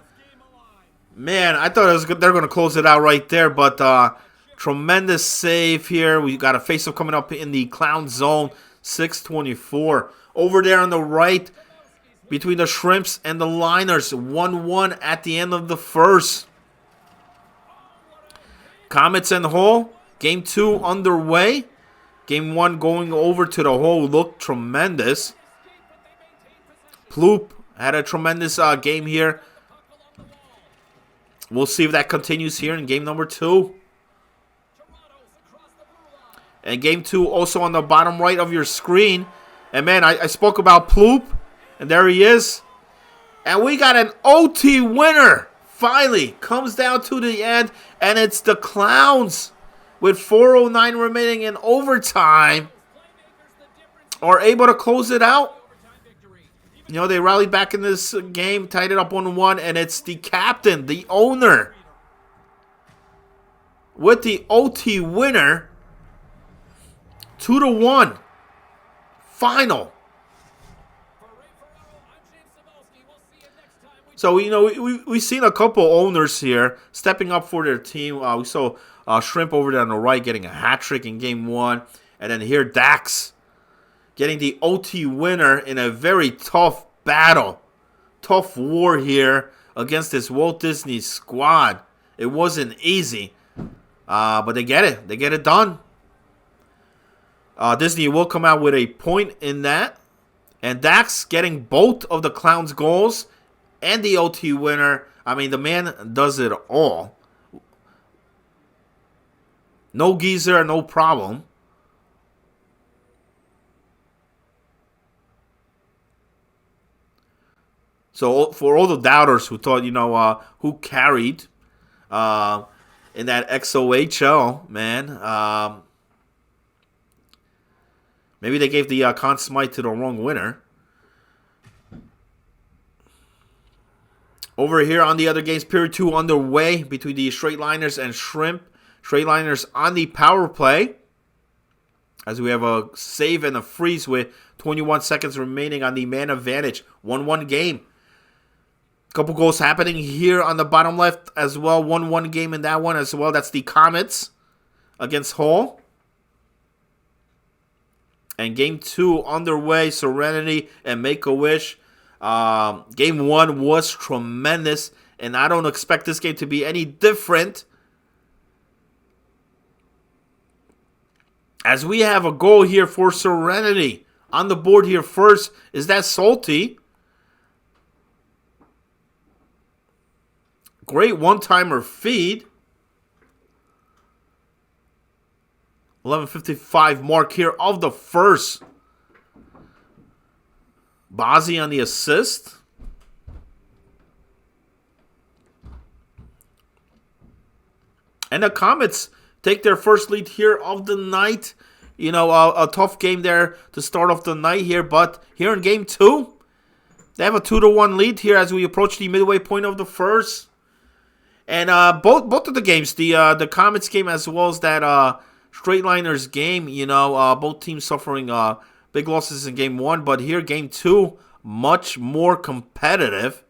Man, I thought they're going to close it out right there. But tremendous save here. We got a face-off coming up in the Clown zone. 6:24. Over there on the right, between the Shrimps and the Liners. 1-1 at the end of the first. Comets and Hull. Game 2 underway. Game 1 going over to the Hole looked tremendous. Ploop had a tremendous game here. We'll see if that continues here in game number 2. And game 2 also on the bottom right of your screen. And man, I spoke about Ploop. And there he is. And we got an OT winner. Finally, comes down to the end. And it's the Clowns. With 4:09 remaining in overtime, are able to close it out. You know, they rallied back in this game, tied it up 1-1, and it's the captain, the owner, with the OT winner. 2-1. Final. So, you know, we've seen a couple owners here stepping up for their team. We saw Shrimp over there on the right getting a hat trick in Game 1. And then here, Dax getting the OT winner in a very tough battle. Tough war here against this Walt Disney squad. It wasn't easy. But they get it. They get it done. Disney will come out with a point in that. And Dax getting both of the Clowns' goals and the OT winner. I mean, the man does it all. No geezer, no problem. So for all the doubters who thought, you know, who carried in that XOHL, man, maybe they gave the Conn Smythe to the wrong winner. Over here on the other games, period 2 underway between the Straight Liners and Shrimp. Straight Liners on the power play, as we have a save and a freeze with 21 seconds remaining on the man advantage. 1-1 game. Couple goals happening here on the bottom left as well. 1-1 game in that one as well. That's the Comets against Hull. And Game 2 underway. Serenity and Make-A-Wish. Game 1 was tremendous, and I don't expect this game to be any different, as we have a goal here for Serenity. On the board here first is that Salty. Great one-timer feed. 11:55 mark here of the first. Bazzi on the assist. And the Comets take their first lead here of the night. You know, a tough game there to start off the night here. But here in Game 2, they have a 2-1 lead here as we approach the midway point of the first. And both of the games, the Comets game as well as that Straight Liners game, you know, both teams suffering big losses in Game 1. But here, Game 2, much more competitive,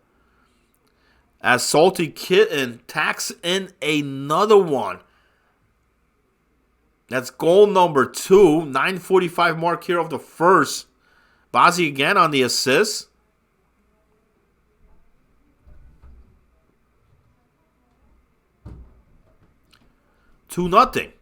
as Salty Kitten tacks in another one. That's goal number 2. 9:45 mark here of the first. Bazzi again on the assist. Two nothing.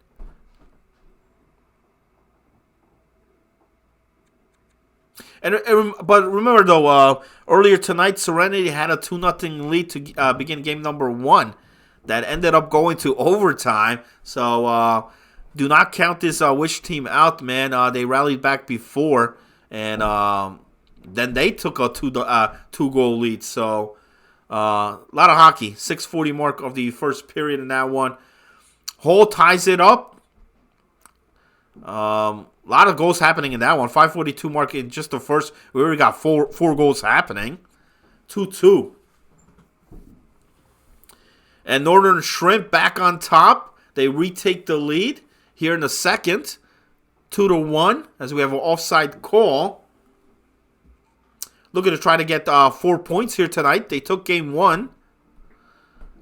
But remember though, earlier tonight, Serenity had a 2-0 lead to begin game number 1 that ended up going to overtime. So do not count this Wish team out, man. They rallied back before, and then they took a two-goal lead. So a lot of hockey. 6:40 mark of the first period in that one. Hull ties it up. A lot of goals happening in that one. 5:42 mark in just the first. We already got four goals happening. 2-2. And Northern Shrimp back on top. They retake the lead here in the second. 2-1 as we have an offside call. Looking to try to get 4 points here tonight. They took game 1.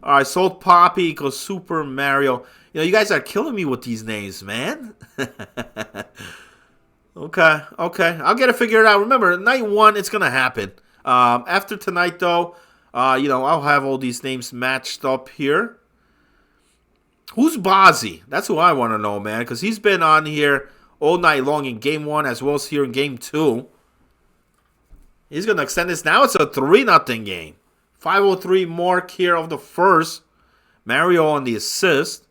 All right, Salt Poppy equals Super Mario. You know, you guys are killing me with these names, man. Okay. I'll get it figured out. Remember, night 1, it's going to happen. After tonight, though, you know, I'll have all these names matched up here. Who's Bazzi? That's who I want to know, man, because he's been on here all night long in Game 1 as well as here in Game 2. He's going to extend this. Now it's a 3-0 game. 5:03 mark here of the first. Mario on the assist.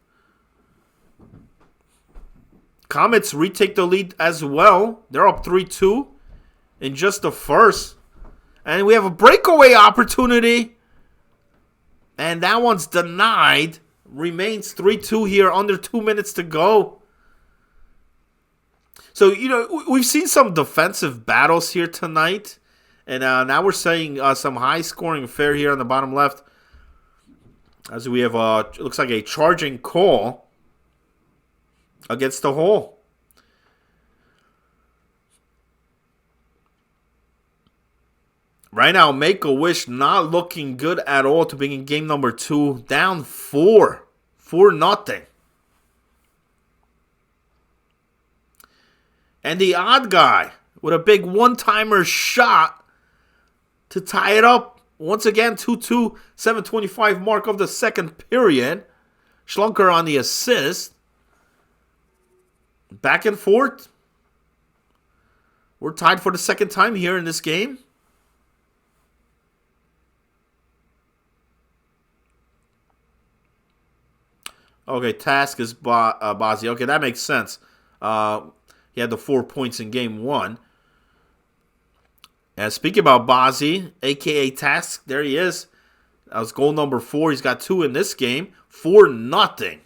Comets retake the lead as well. They're up 3-2 in just the first. And we have a breakaway opportunity. And that one's denied. Remains 3-2 here, under 2 minutes to go. So, you know, we've seen some defensive battles here tonight. And now we're seeing some high-scoring affair here on the bottom left. As we have, it looks like a charging call against the Hull. Right now, Make-A-Wish not looking good at all to begin game number 2. Down 4. 4-0. And the odd guy with a big one-timer shot to tie it up. Once again, 2-2, 7:25 mark of the second period. Schlunker on the assist. Back and forth. We're tied for the second time here in this game. Okay, task is Bazzi. Okay, that makes sense. He had the 4 points in game 1. And speaking about Bazzi, a.k.a. Task, there he is. That was goal number 4. He's got 2 in this game. 4-0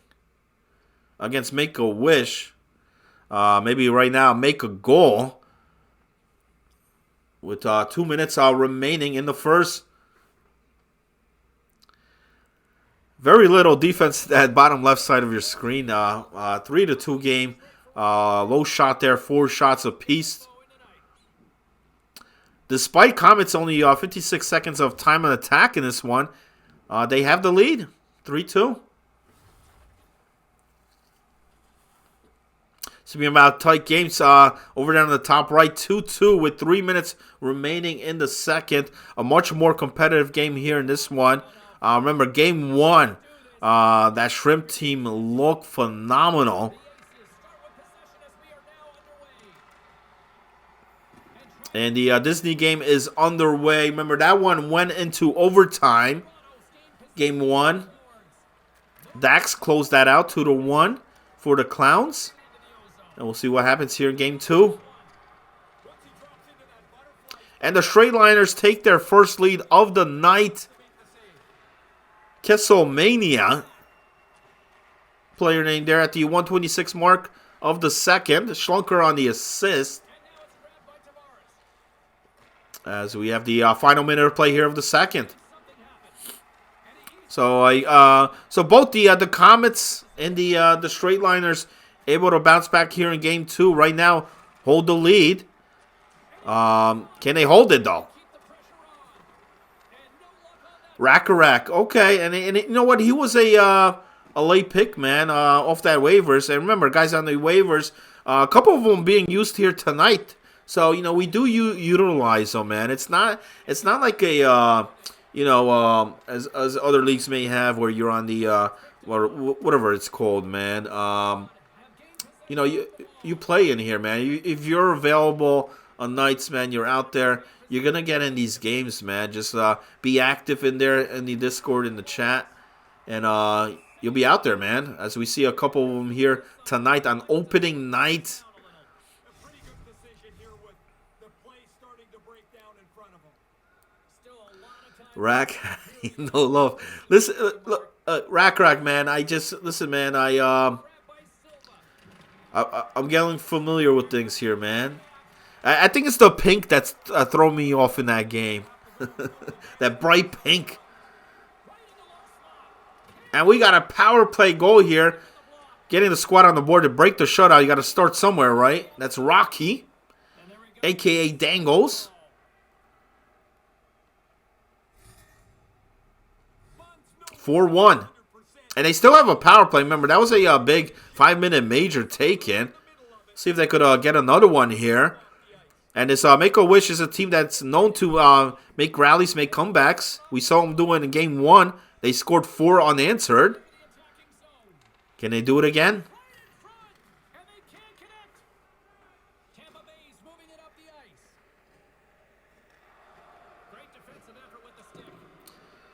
against Make-A-Wish. Maybe right now, make a goal. With 2 minutes remaining in the first. Very little defense at bottom left side of your screen. 3-2 game. Low shot there. 4 shots apiece. Despite Comets only 56 seconds of time on attack in this one, they have the lead. 3-2. Speaking about tight games, over down in the top right, 2-2 with 3 minutes remaining in the second. A much more competitive game here in this one. Remember, game 1, that Shrimp team looked phenomenal. And the Disney game is underway. Remember, that one went into overtime. Game 1. Dax closed that out 2-1 for the Clowns. And we'll see what happens here in game 2. And the Straight Liners take their first lead of the night. Kesselmania, player name there at the 126 mark of the second. Schlunker on the assist. As we have the final minute of play here of the second. So so both the Comets and the Straight Liners able to bounce back here in game 2. Right now, hold the lead. Can they hold it though? Rackarak, okay, and you know what? He was a late pick, man, off that waivers. And remember, guys on the waivers, a couple of them being used here tonight. So you know we do utilize them, man. It's not like a as other leagues may have where you're on the or whatever it's called, man. You know you play in here, man. If you're available on nights, man, you're out there. You're going to get in these games, man. Just be active in there in the Discord, in the chat. And you'll be out there, man. As we see a couple of them here tonight on opening night. Rack, no love. Listen, look, Rack, man. Listen, man. I'm getting familiar with things here, man. I think it's the pink that's throwing me off in that game. That bright pink. And we got a power play goal here. Getting the squad on the board to break the shutout. You got to start somewhere, right? That's Rocky, a.k.a. Dangles. (4-1). And they still have a power play. Remember, that was a big 5-minute major take-in. See if they could get another one here. And this Make-A-Wish is a team that's known to make rallies, make comebacks. We saw them do it in game 1. They scored 4 unanswered. Can they do it again?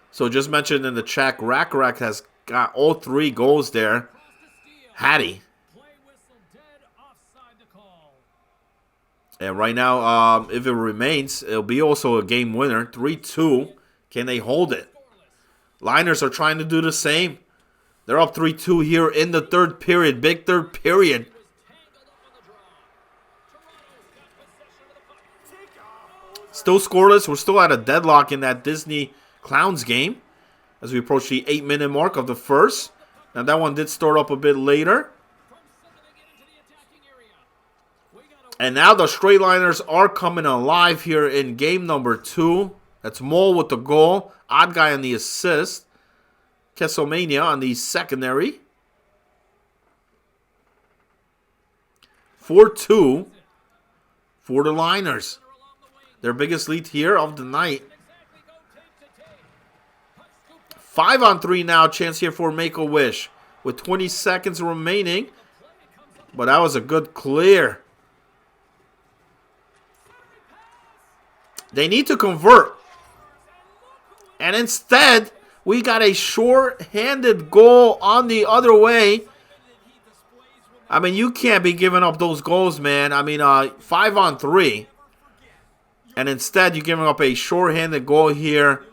So just mentioned in the chat, Rack has got all 3 goals there. Hattie. And right now, if it remains, it'll be also a game winner. 3-2. Can they hold it? Liners are trying to do the same. They're up 3-2 here in the third period. Big third period. Still scoreless. We're still at a deadlock in that Disney Clowns game as we approach the 8-minute mark of the first. Now that one did start up a bit later. And now the Straight Liners are coming alive here in game number 2. That's Mole with the goal. Odd Guy on the assist. Kesselmania on the secondary. 4-2 for the Liners. Their biggest lead here of the night. 5-on-3 now. Chance here for Make-A-Wish with 20 seconds remaining. But that was a good clear. They need to convert. And instead, we got a short-handed goal on the other way. I mean, you can't be giving up those goals, man. I mean, 5-on-3. And instead, you're giving up a short-handed goal here.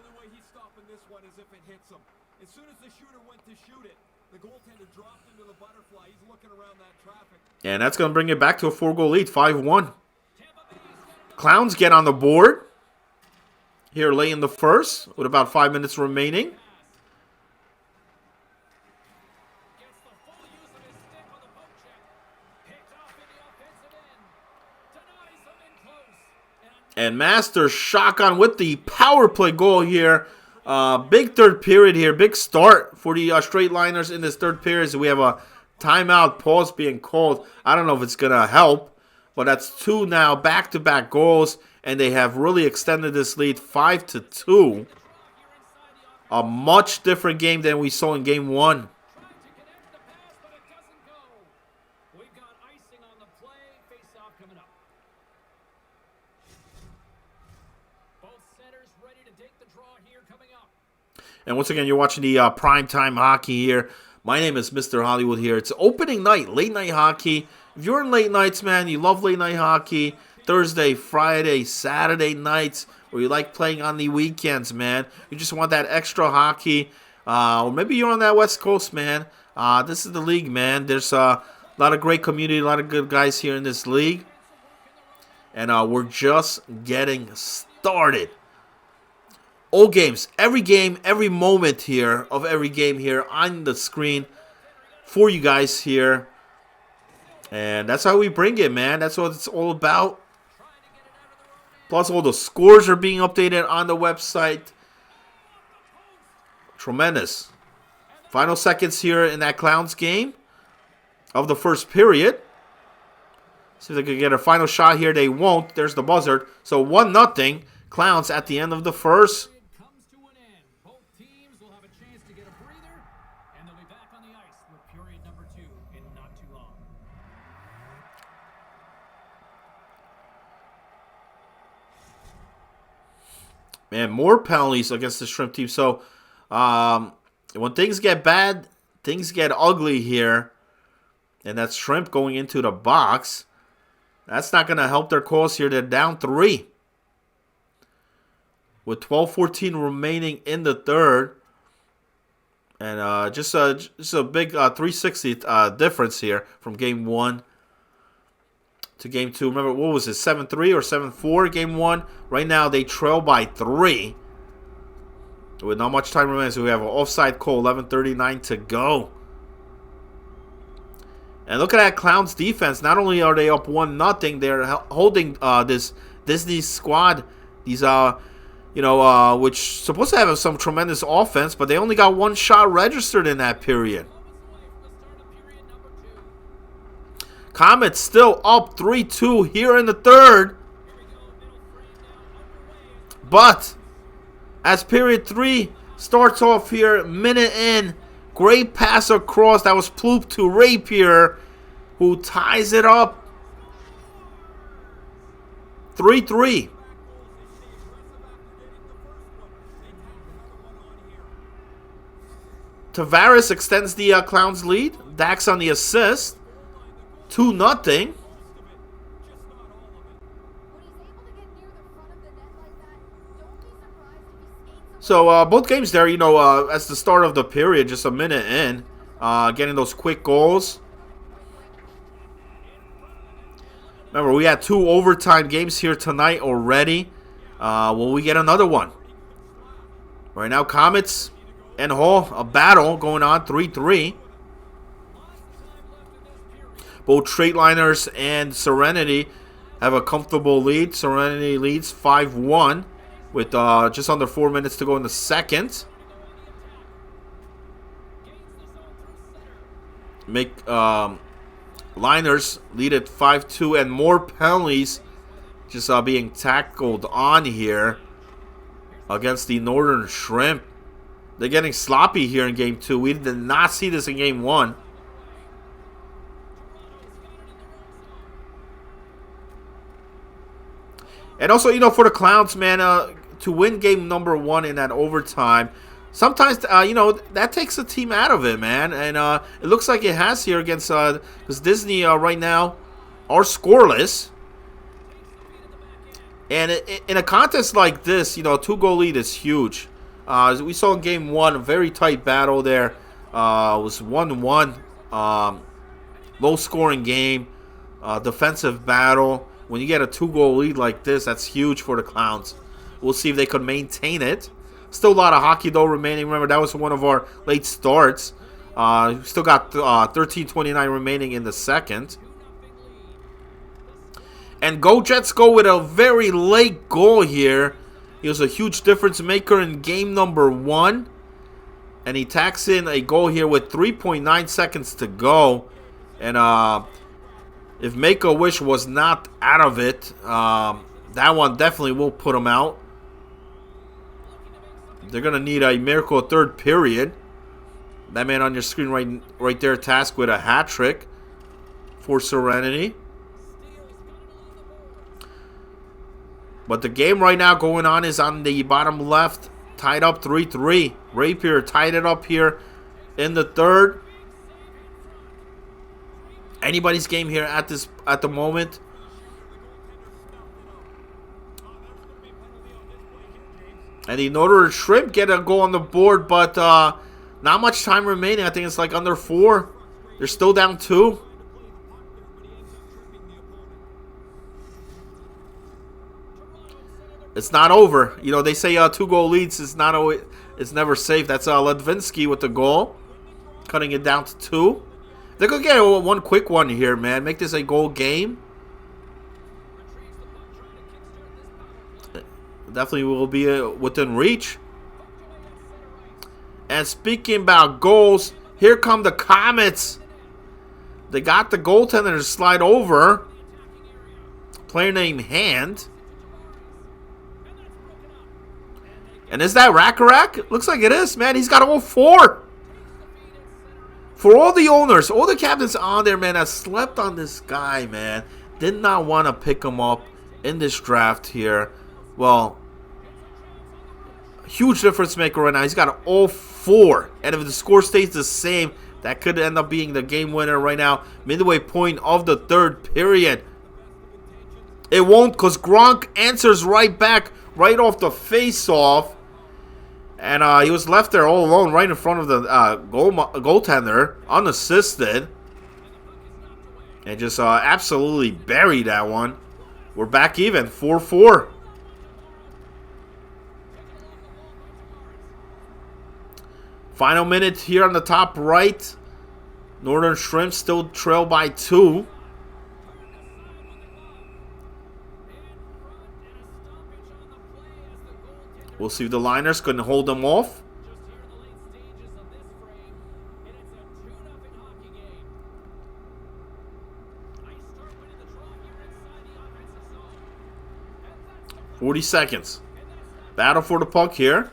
And that's going to bring it back to a 4-goal lead, 5-1. Clowns get on the board here late in the first with about 5 minutes remaining. And Masters shotgun with the power play goal here. Big third period here. Big start for the Straight Liners in this third period. So we have a timeout pause being called. I don't know if it's going to help. But that's 2 now back-to-back goals. And they have really extended this lead 5-2. A much different game than we saw in game 1. And once again, you're watching the primetime hockey here. My name is Mr. Hollywood here. It's opening night, late night hockey. If you're in late nights, man, you love late night hockey, Thursday, Friday, Saturday nights, or you like playing on the weekends, man. You just want that extra hockey. Or maybe you're on that West Coast, man. This is the league, man. There's a lot of great community, a lot of good guys here in this league. And we're just getting started. All games, every moment here of every game here on the screen for you guys here. And that's how we bring it, man. That's what it's all about. Plus, all the scores are being updated on the website. Tremendous. Final seconds here in that Clowns game of the first period. See if they can get a final shot here. They won't. There's the buzzer. So 1-0. Clowns at the end of the first. Man, more penalties against the Shrimp team. So, when things get bad, things get ugly here. And that's Shrimp going into the box. That's not going to help their cause here. They're down 3. With 12:14 remaining in the third. And just a big 360 difference here from game 1 to game 2. Remember, what was it, 7-3 or 7-4 game 1? Right now, they trail by 3. With not much time remaining, so we have an offside call, 11:39 to go. And look at that Clowns defense. Not only are they up 1-0, they're holding this Disney squad. These which supposed to have some tremendous offense, but they only got 1 shot registered in that period. Comets still up 3-2 here in the third. But as period 3 starts off here, minute in, great pass across. That was Ploop to Rapier, who ties it up. 3-3. Tavares extends the Clowns lead. Dax on the assist. 2-0. So both games there, as the start of the period, just a minute in, getting those quick goals. Remember, we had 2 overtime games here tonight already. Will we get another one? Right now, Comets and Hall, a battle going on, 3-3. Both Straight Liners and Serenity have a comfortable lead. Serenity leads 5-1. with just under 4 minutes to go in the second. Make Liners lead it 5-2, and more penalties just being tackled on here against the Northern Shrimp. They're getting sloppy here in Game 2. We did not see this in Game 1. And also, you know, for the Clowns, man, to win Game number 1 in that overtime, sometimes, you know, that takes the team out of it, man. And it looks like it has here against, because Disney right now are scoreless. And in a contest like this, you know, a 2-goal lead is huge. We saw in Game 1 a very tight battle there. It was 1-1. Low-scoring game. Defensive battle. When you get a 2-goal lead like this, that's huge for the Clowns. We'll see if they could maintain it. Still a lot of hockey, though, remaining. Remember, that was one of our late starts. Still got 13:29 remaining in the second. And Go Jets go with a very late goal here. He was a huge difference maker in game number 1. And he tacks in a goal here with 3.9 seconds to go. And if Make-A-Wish was not out of it, that one definitely will put him out. They're going to need a miracle third period. That man on your screen right there tasked with a hat trick for Serenity. But the game right now going on is on the bottom left, tied up 3-3. Rapier tied it up here in the third. Anybody's game here at the moment. And the Northern Shrimp get a goal on the board, but not much time remaining. I think it's like under 4. They're still down 2. It's not over. You know, they say 2-goal leads is not always, it's never safe. That's Ledvinsky with the goal, cutting it down to 2. They're going to get one quick one here, man. Make this a goal game. Definitely will be within reach. And speaking about goals, here come the Comets. They got the goaltender to slide over. Player name Hand. And is that Rackarak? Looks like it is, man. He's got all 4. For all the owners, all the captains on there, man, that slept on this guy, man. Did not want to pick him up in this draft here. Well, huge difference maker right now. He's got all 4. And if the score stays the same, that could end up being the game winner right now. Midway point of the third period. It won't, because Gronk answers right back, right off the face-off. And he was left there all alone right in front of the goaltender, unassisted. And just absolutely buried that one. We're back even, 4-4. Final minute here on the top right. Northern Shrimp still trail by 2. We'll see if the Liners can hold them off. .40 seconds. Battle for the puck here.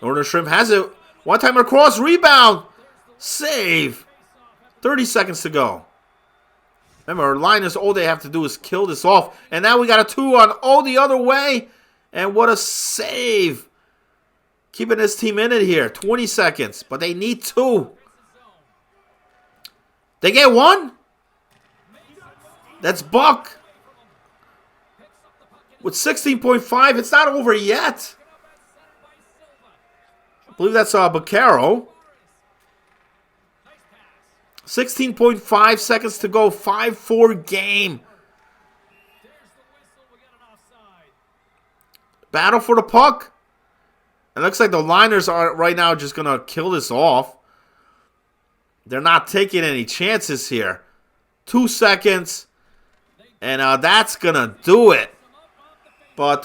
Northern Shrimp has it. One-timer cross, rebound. Save. 30 seconds to go. Remember, Liners, all they have to do is kill this off. And now we got a 2-on-0 the other way. And what a save. Keeping this team in it here. 20 seconds. But they need 2. They get 1. That's Buck. With 16.5. It's not over yet. I believe that's Baccaro. 16.5 seconds to go. 5-4 game. Battle for the puck. It looks like the Liners are right now just going to kill this off. They're not taking any chances here. 2 seconds. And that's going to do it. But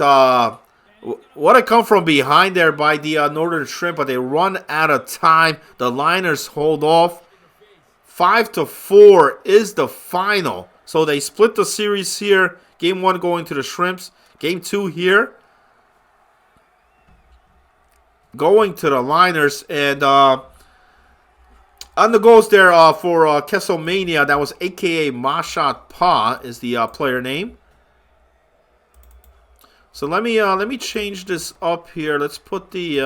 What a come from behind there by the Northern Shrimp, but they run out of time. The Liners hold off. 5-4 is the final. So they split the series here. Game 1 going to the Shrimps. Game 2 here going to the Liners. And on the goals there for Kesselmania, that was a.k.a. Mashat Pa is the player name. So let me change this up here. Let's put the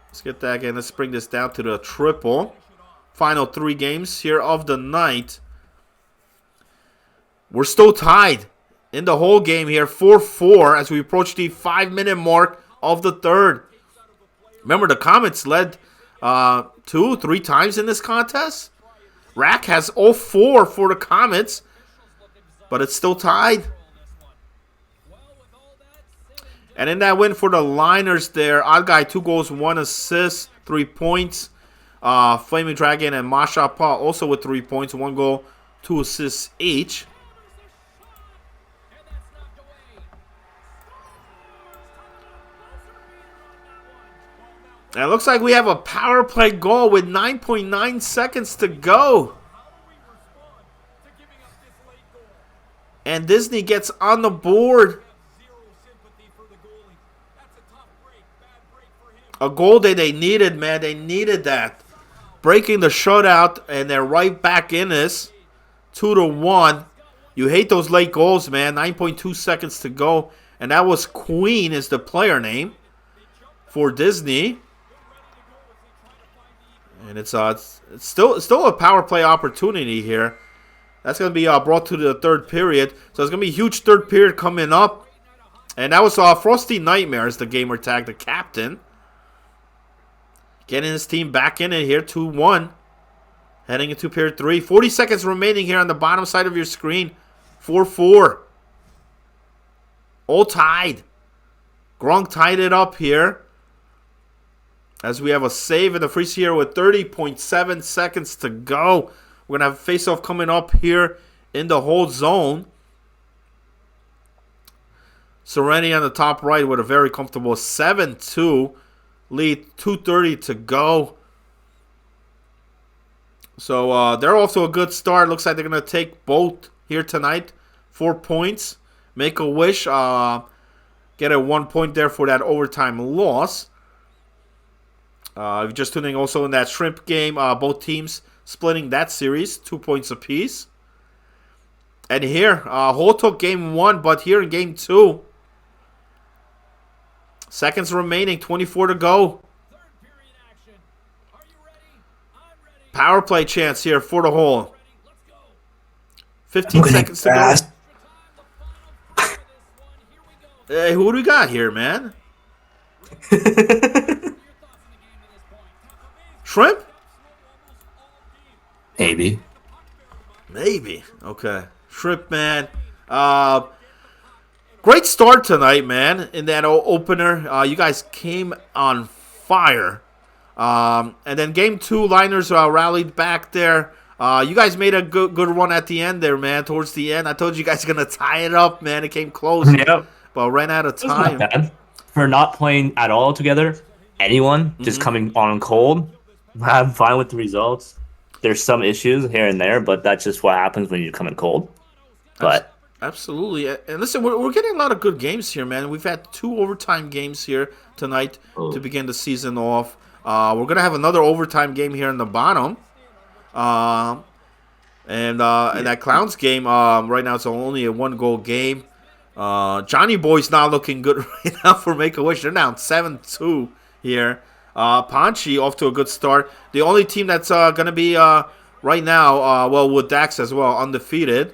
let's get that again. Let's bring this down to the triple. Final 3 games here of the night. We're still tied in the whole game here, 4-4 as we approach the 5-minute mark of the third. Remember, the Comets led 2-3 times in this contest. Rack has all 4 for the Comets. But it's still tied. And in that win for the Liners there, odd guy, 2 goals, 1 assist, 3 points. Flaming Dragon and Masha Pa also with 3 points, 1 goal, 2 assists each. And it looks like we have a power play goal with 9.9 seconds to go. And Disney gets on the board. A goal that they needed, man. They needed that. Breaking the shutout, and they're right back in this. 2-1. You hate those late goals, man. 9.2 seconds to go. And that was Queen is the player name for Disney. And it's still a power play opportunity here. That's going to be brought to the third period. So it's going to be a huge third period coming up. And that was Frosty Nightmares, the gamer tag, the captain. Getting his team back in it here, 2-1. Heading into period 3. 40 seconds remaining here on the bottom side of your screen. 4-4. All tied. Gronk tied it up here. As we have a save in the freeze here with 30.7 seconds to go. We're going to have a face-off coming up here in the hold zone. Serenity on the top right with a very comfortable 7-2 lead. 2:30 to go. So they're off to a good start. Looks like they're going to take both here tonight. 4 points. Make a wish. Get a 1 point there for that overtime loss. If you're just tuning also in that Shrimp game, both teams splitting that series, 2 points apiece. And here, Hull took game 1, but here in game 2, seconds remaining, 24 to go. Power play chance here for the Hull. 15 seconds to go. Hey, who do we got here, man? Shrimp? Maybe. Okay. Shrimp, man. Great start tonight, man, in that opener. You guys came on fire. And then game 2, Liners rallied back there. You guys made a good run at the end there, man, towards the end. I told you guys were going to tie it up, man. It came close. Yep. But ran out of time. Not bad. For not playing at all together, anyone just coming on cold, I'm fine with the results. There's some issues here and there, but that's just what happens when you come in cold. But absolutely. And listen, we're getting a lot of good games here, man. We've had 2 overtime games here tonight to begin the season off. We're going to have another overtime game here in the bottom. And that Clowns game, right now it's only a 1-goal game. Johnny Boy's not looking good right now for Make-A-Wish. They're down 7-2 here. Panchi off to a good start. The only team that's going to be right now, well, with Dax as well, undefeated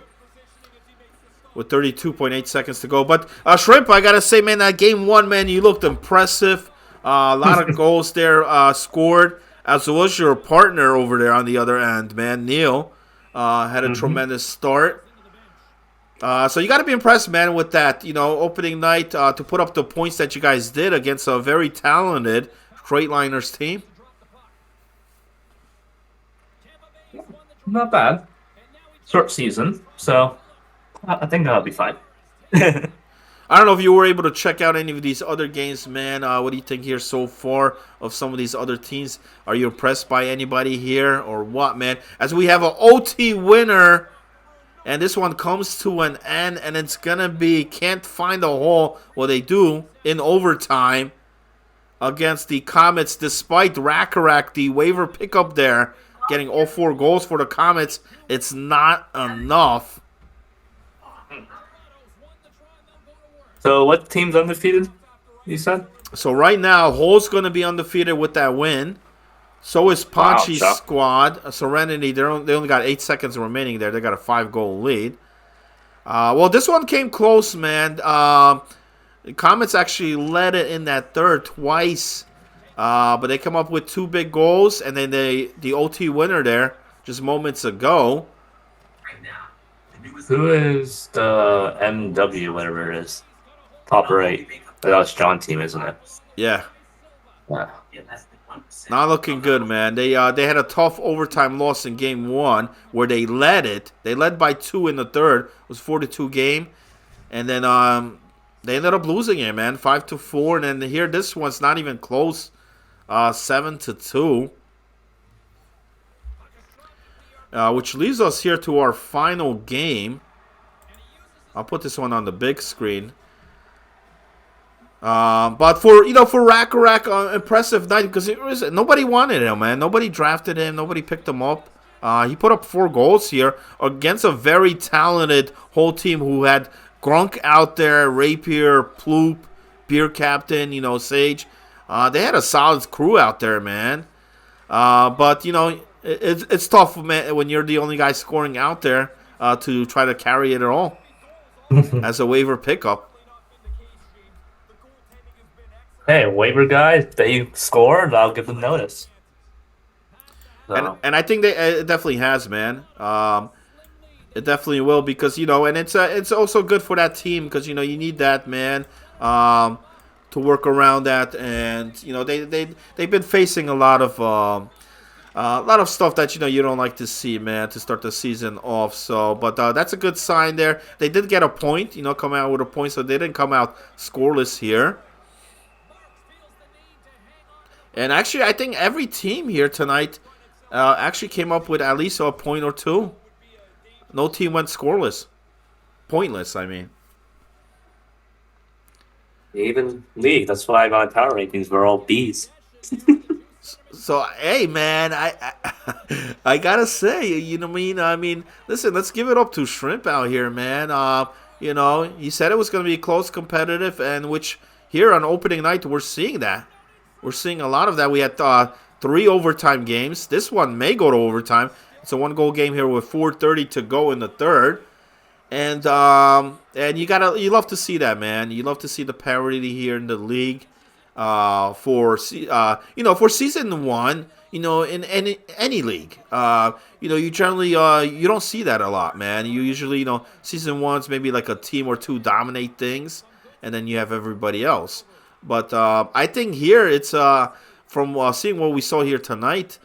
with 32.8 seconds to go. But Shrimp, I got to say, man, that game 1, man, you looked impressive. A lot of goals there scored, as was your partner over there on the other end, man. Neil had a tremendous start. So you got to be impressed, man, with that, opening night to put up the points that you guys did against a very talented Freightliner team. not bad. Short season, so I think that'll be fine. I don't know if you were able to check out any of these other games, man. What do you think here so far of some of these other teams? Are you impressed by anybody here or what, man? As we have an OT winner, and this one comes to an end, and it's going to be can't find a hole. Well, they do in overtime against the Comets, despite Rackarak, the waiver pickup there, getting all 4 goals for the Comets. It's not enough. So what team's undefeated? You said? So right now, Hull's going to be undefeated with that win. So is Ponchi's Wow, squad. Serenity, they only got 8 seconds remaining there. They got a 5-goal lead. Well, this one came close, man. The Comets actually led it in that third twice. But they come up with 2 big goals. And then the OT winner there just moments ago. Who is the MW, whatever it is? Top right. That's John team, isn't it? Yeah. Yeah. Not looking good, man. They had a tough overtime loss in game 1 where they led it. They led by 2 in the third. It was 4-2 game. And then they ended up losing it, man. 5-4. And then here, this one's not even close. 7-2. Which leaves us here to our final game. I'll put this one on the big screen. But for Rackarak, impressive night because nobody wanted him, man. Nobody drafted him. Nobody picked him up. He put up 4 goals here against a very talented whole team who had Grunk out there, Rapier, Ploop, Beer Captain, Sage. They had a solid crew out there, man. But it's tough, man, when you're the only guy scoring out there to try to carry it at all as a waiver pickup. Hey, waiver guys, they score, I'll give them notice. So. And I think it definitely has, man. It definitely will because and it's also good for that team because you need that, man, to work around that, and they've been facing a lot of stuff that you don't like to see, man, to start the season off. So, but that's a good sign there. They did get a point, come out with a point, so they didn't come out scoreless here. And actually, I think every team here tonight actually came up with at least a point or 2. No team went scoreless. Pointless, I mean. Even league, that's why my power rankings were all Bs. So, hey, man, I gotta say, you know what I mean? I mean, listen, let's give it up to Shrimp out here, man. You said it was going to be close, competitive, and which here on opening night, we're seeing that. We're seeing a lot of that. We had 3 overtime games. This one may go to overtime. It's a 1-goal game here with 4:30 to go in the third. And you love to see that, man. You love to see the parity here in the league for season 1. In any league, you generally you don't see that a lot, man. You usually season 1's maybe like a team or 2 dominate things, and then you have everybody else. But I think here it's from seeing what we saw here tonight.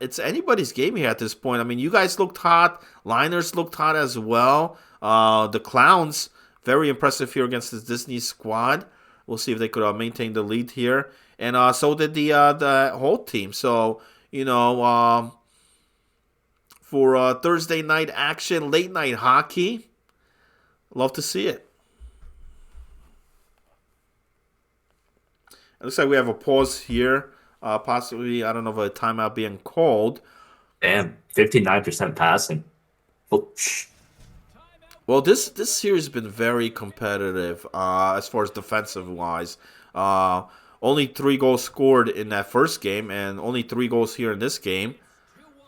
It's anybody's game here at this point. I mean, you guys looked hot. Liners looked hot as well. The Clowns, very impressive here against the Disney squad. We'll see if they could maintain the lead here. And so did the whole team. So, for Thursday night action, late night hockey, love to see it. It looks like we have a pause here. Possibly, I don't know if a timeout being called. Damn, 59% passing. Oh, Well, this series has been very competitive as far as defensive-wise. Only 3 goals scored in that first game, and only 3 goals here in this game.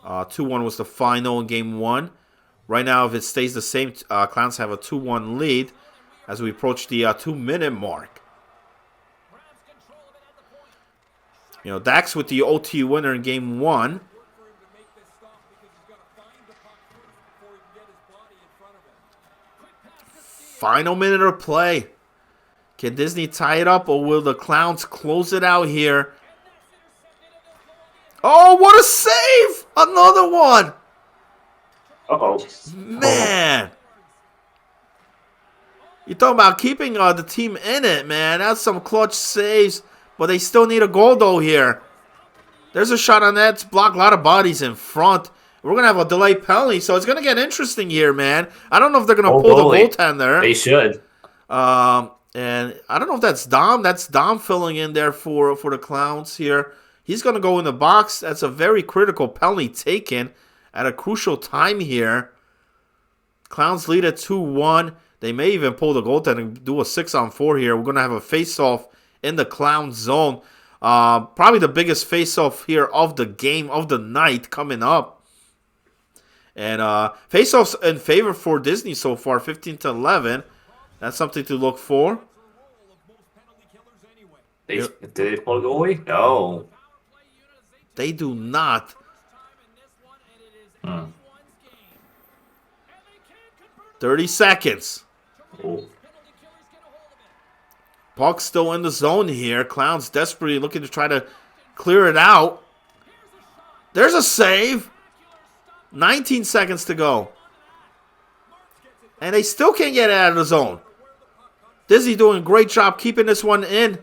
2-1 was the final in game 1. Right now, if it stays the same, Clowns have a 2-1 lead as we approach the 2-minute mark. Dax with the OT winner in game 1. Final minute of play. Can Disney tie it up, or will the Clowns close it out here? Oh, what a save! Another one! Uh-oh. Man! You talking about keeping the team in it, man. That's some clutch saves, but they still need a goal, though, here. There's a shot on that. It's blocked a lot of bodies in front. We're going to have a delayed penalty, so it's going to get interesting here, man. I don't know if they're going to pull the goaltender. They should. And I don't know if that's Dom. That's Dom filling in there for the Clowns here. He's going to go in the box. That's a very critical penalty taken at a crucial time here. Clowns lead at 2-1. They may even pull the goaltender and do a 6-on-4 here. We're going to have a face-off in the Clown zone. Probably the biggest face-off here of the game, of the night coming up. And face-offs in favor for Disney so far, 15-11. That's something to look for. Did they pull a goalie? No. They do not. 30 seconds. Oh. Puck's still in the zone here. Clowns desperately looking to try to clear it out. There's a save. 19 seconds to go. And they still can't get it out of the zone. Disney doing a great job keeping this one in.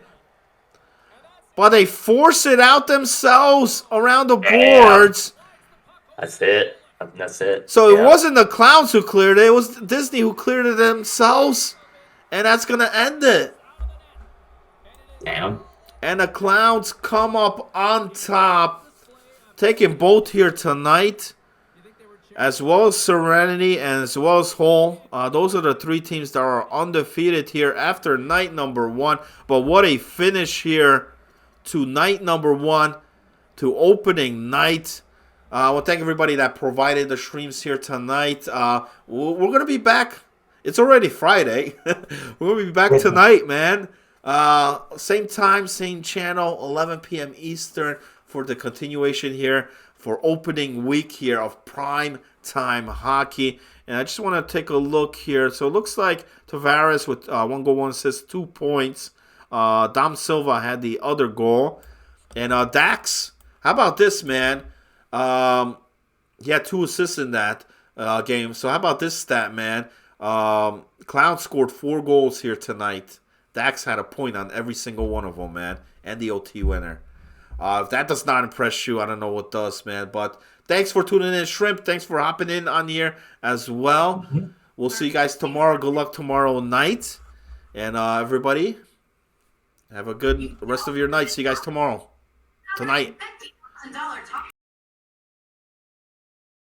But they force it out themselves around the boards. That's it. That's it. So it wasn't the Clowns who cleared it. It was Disney who cleared it themselves. And that's going to end it. Damn. And the Clowns come up on top. Taking both here tonight. As well as Serenity and as well as Hull. Those are the three teams that are undefeated here after night number 1. But what a finish here to night number 1. To opening night. I want to thank everybody that provided the streams here tonight. We're going to be back. It's already Friday. We're going to be back tonight, man. Same time, same channel, 11 p.m. Eastern for the continuation here for opening week here of prime time hockey. And I just want to take a look here. So it looks like Tavares with 1 goal, 1 assist, 2 points. Dom Silva had the other goal. And Dax, how about this, man? He had 2 assists in that game. So how about this stat, man? Clown scored 4 goals here tonight. Dax had a point on every single one of them, man. And the OT winner. If that does not impress you, I don't know what does, man. But thanks for tuning in, Shrimp. Thanks for hopping in on here as well. We'll see you guys tomorrow. Good luck tomorrow night. And everybody, have a good rest of your night. See you guys tomorrow. Tonight.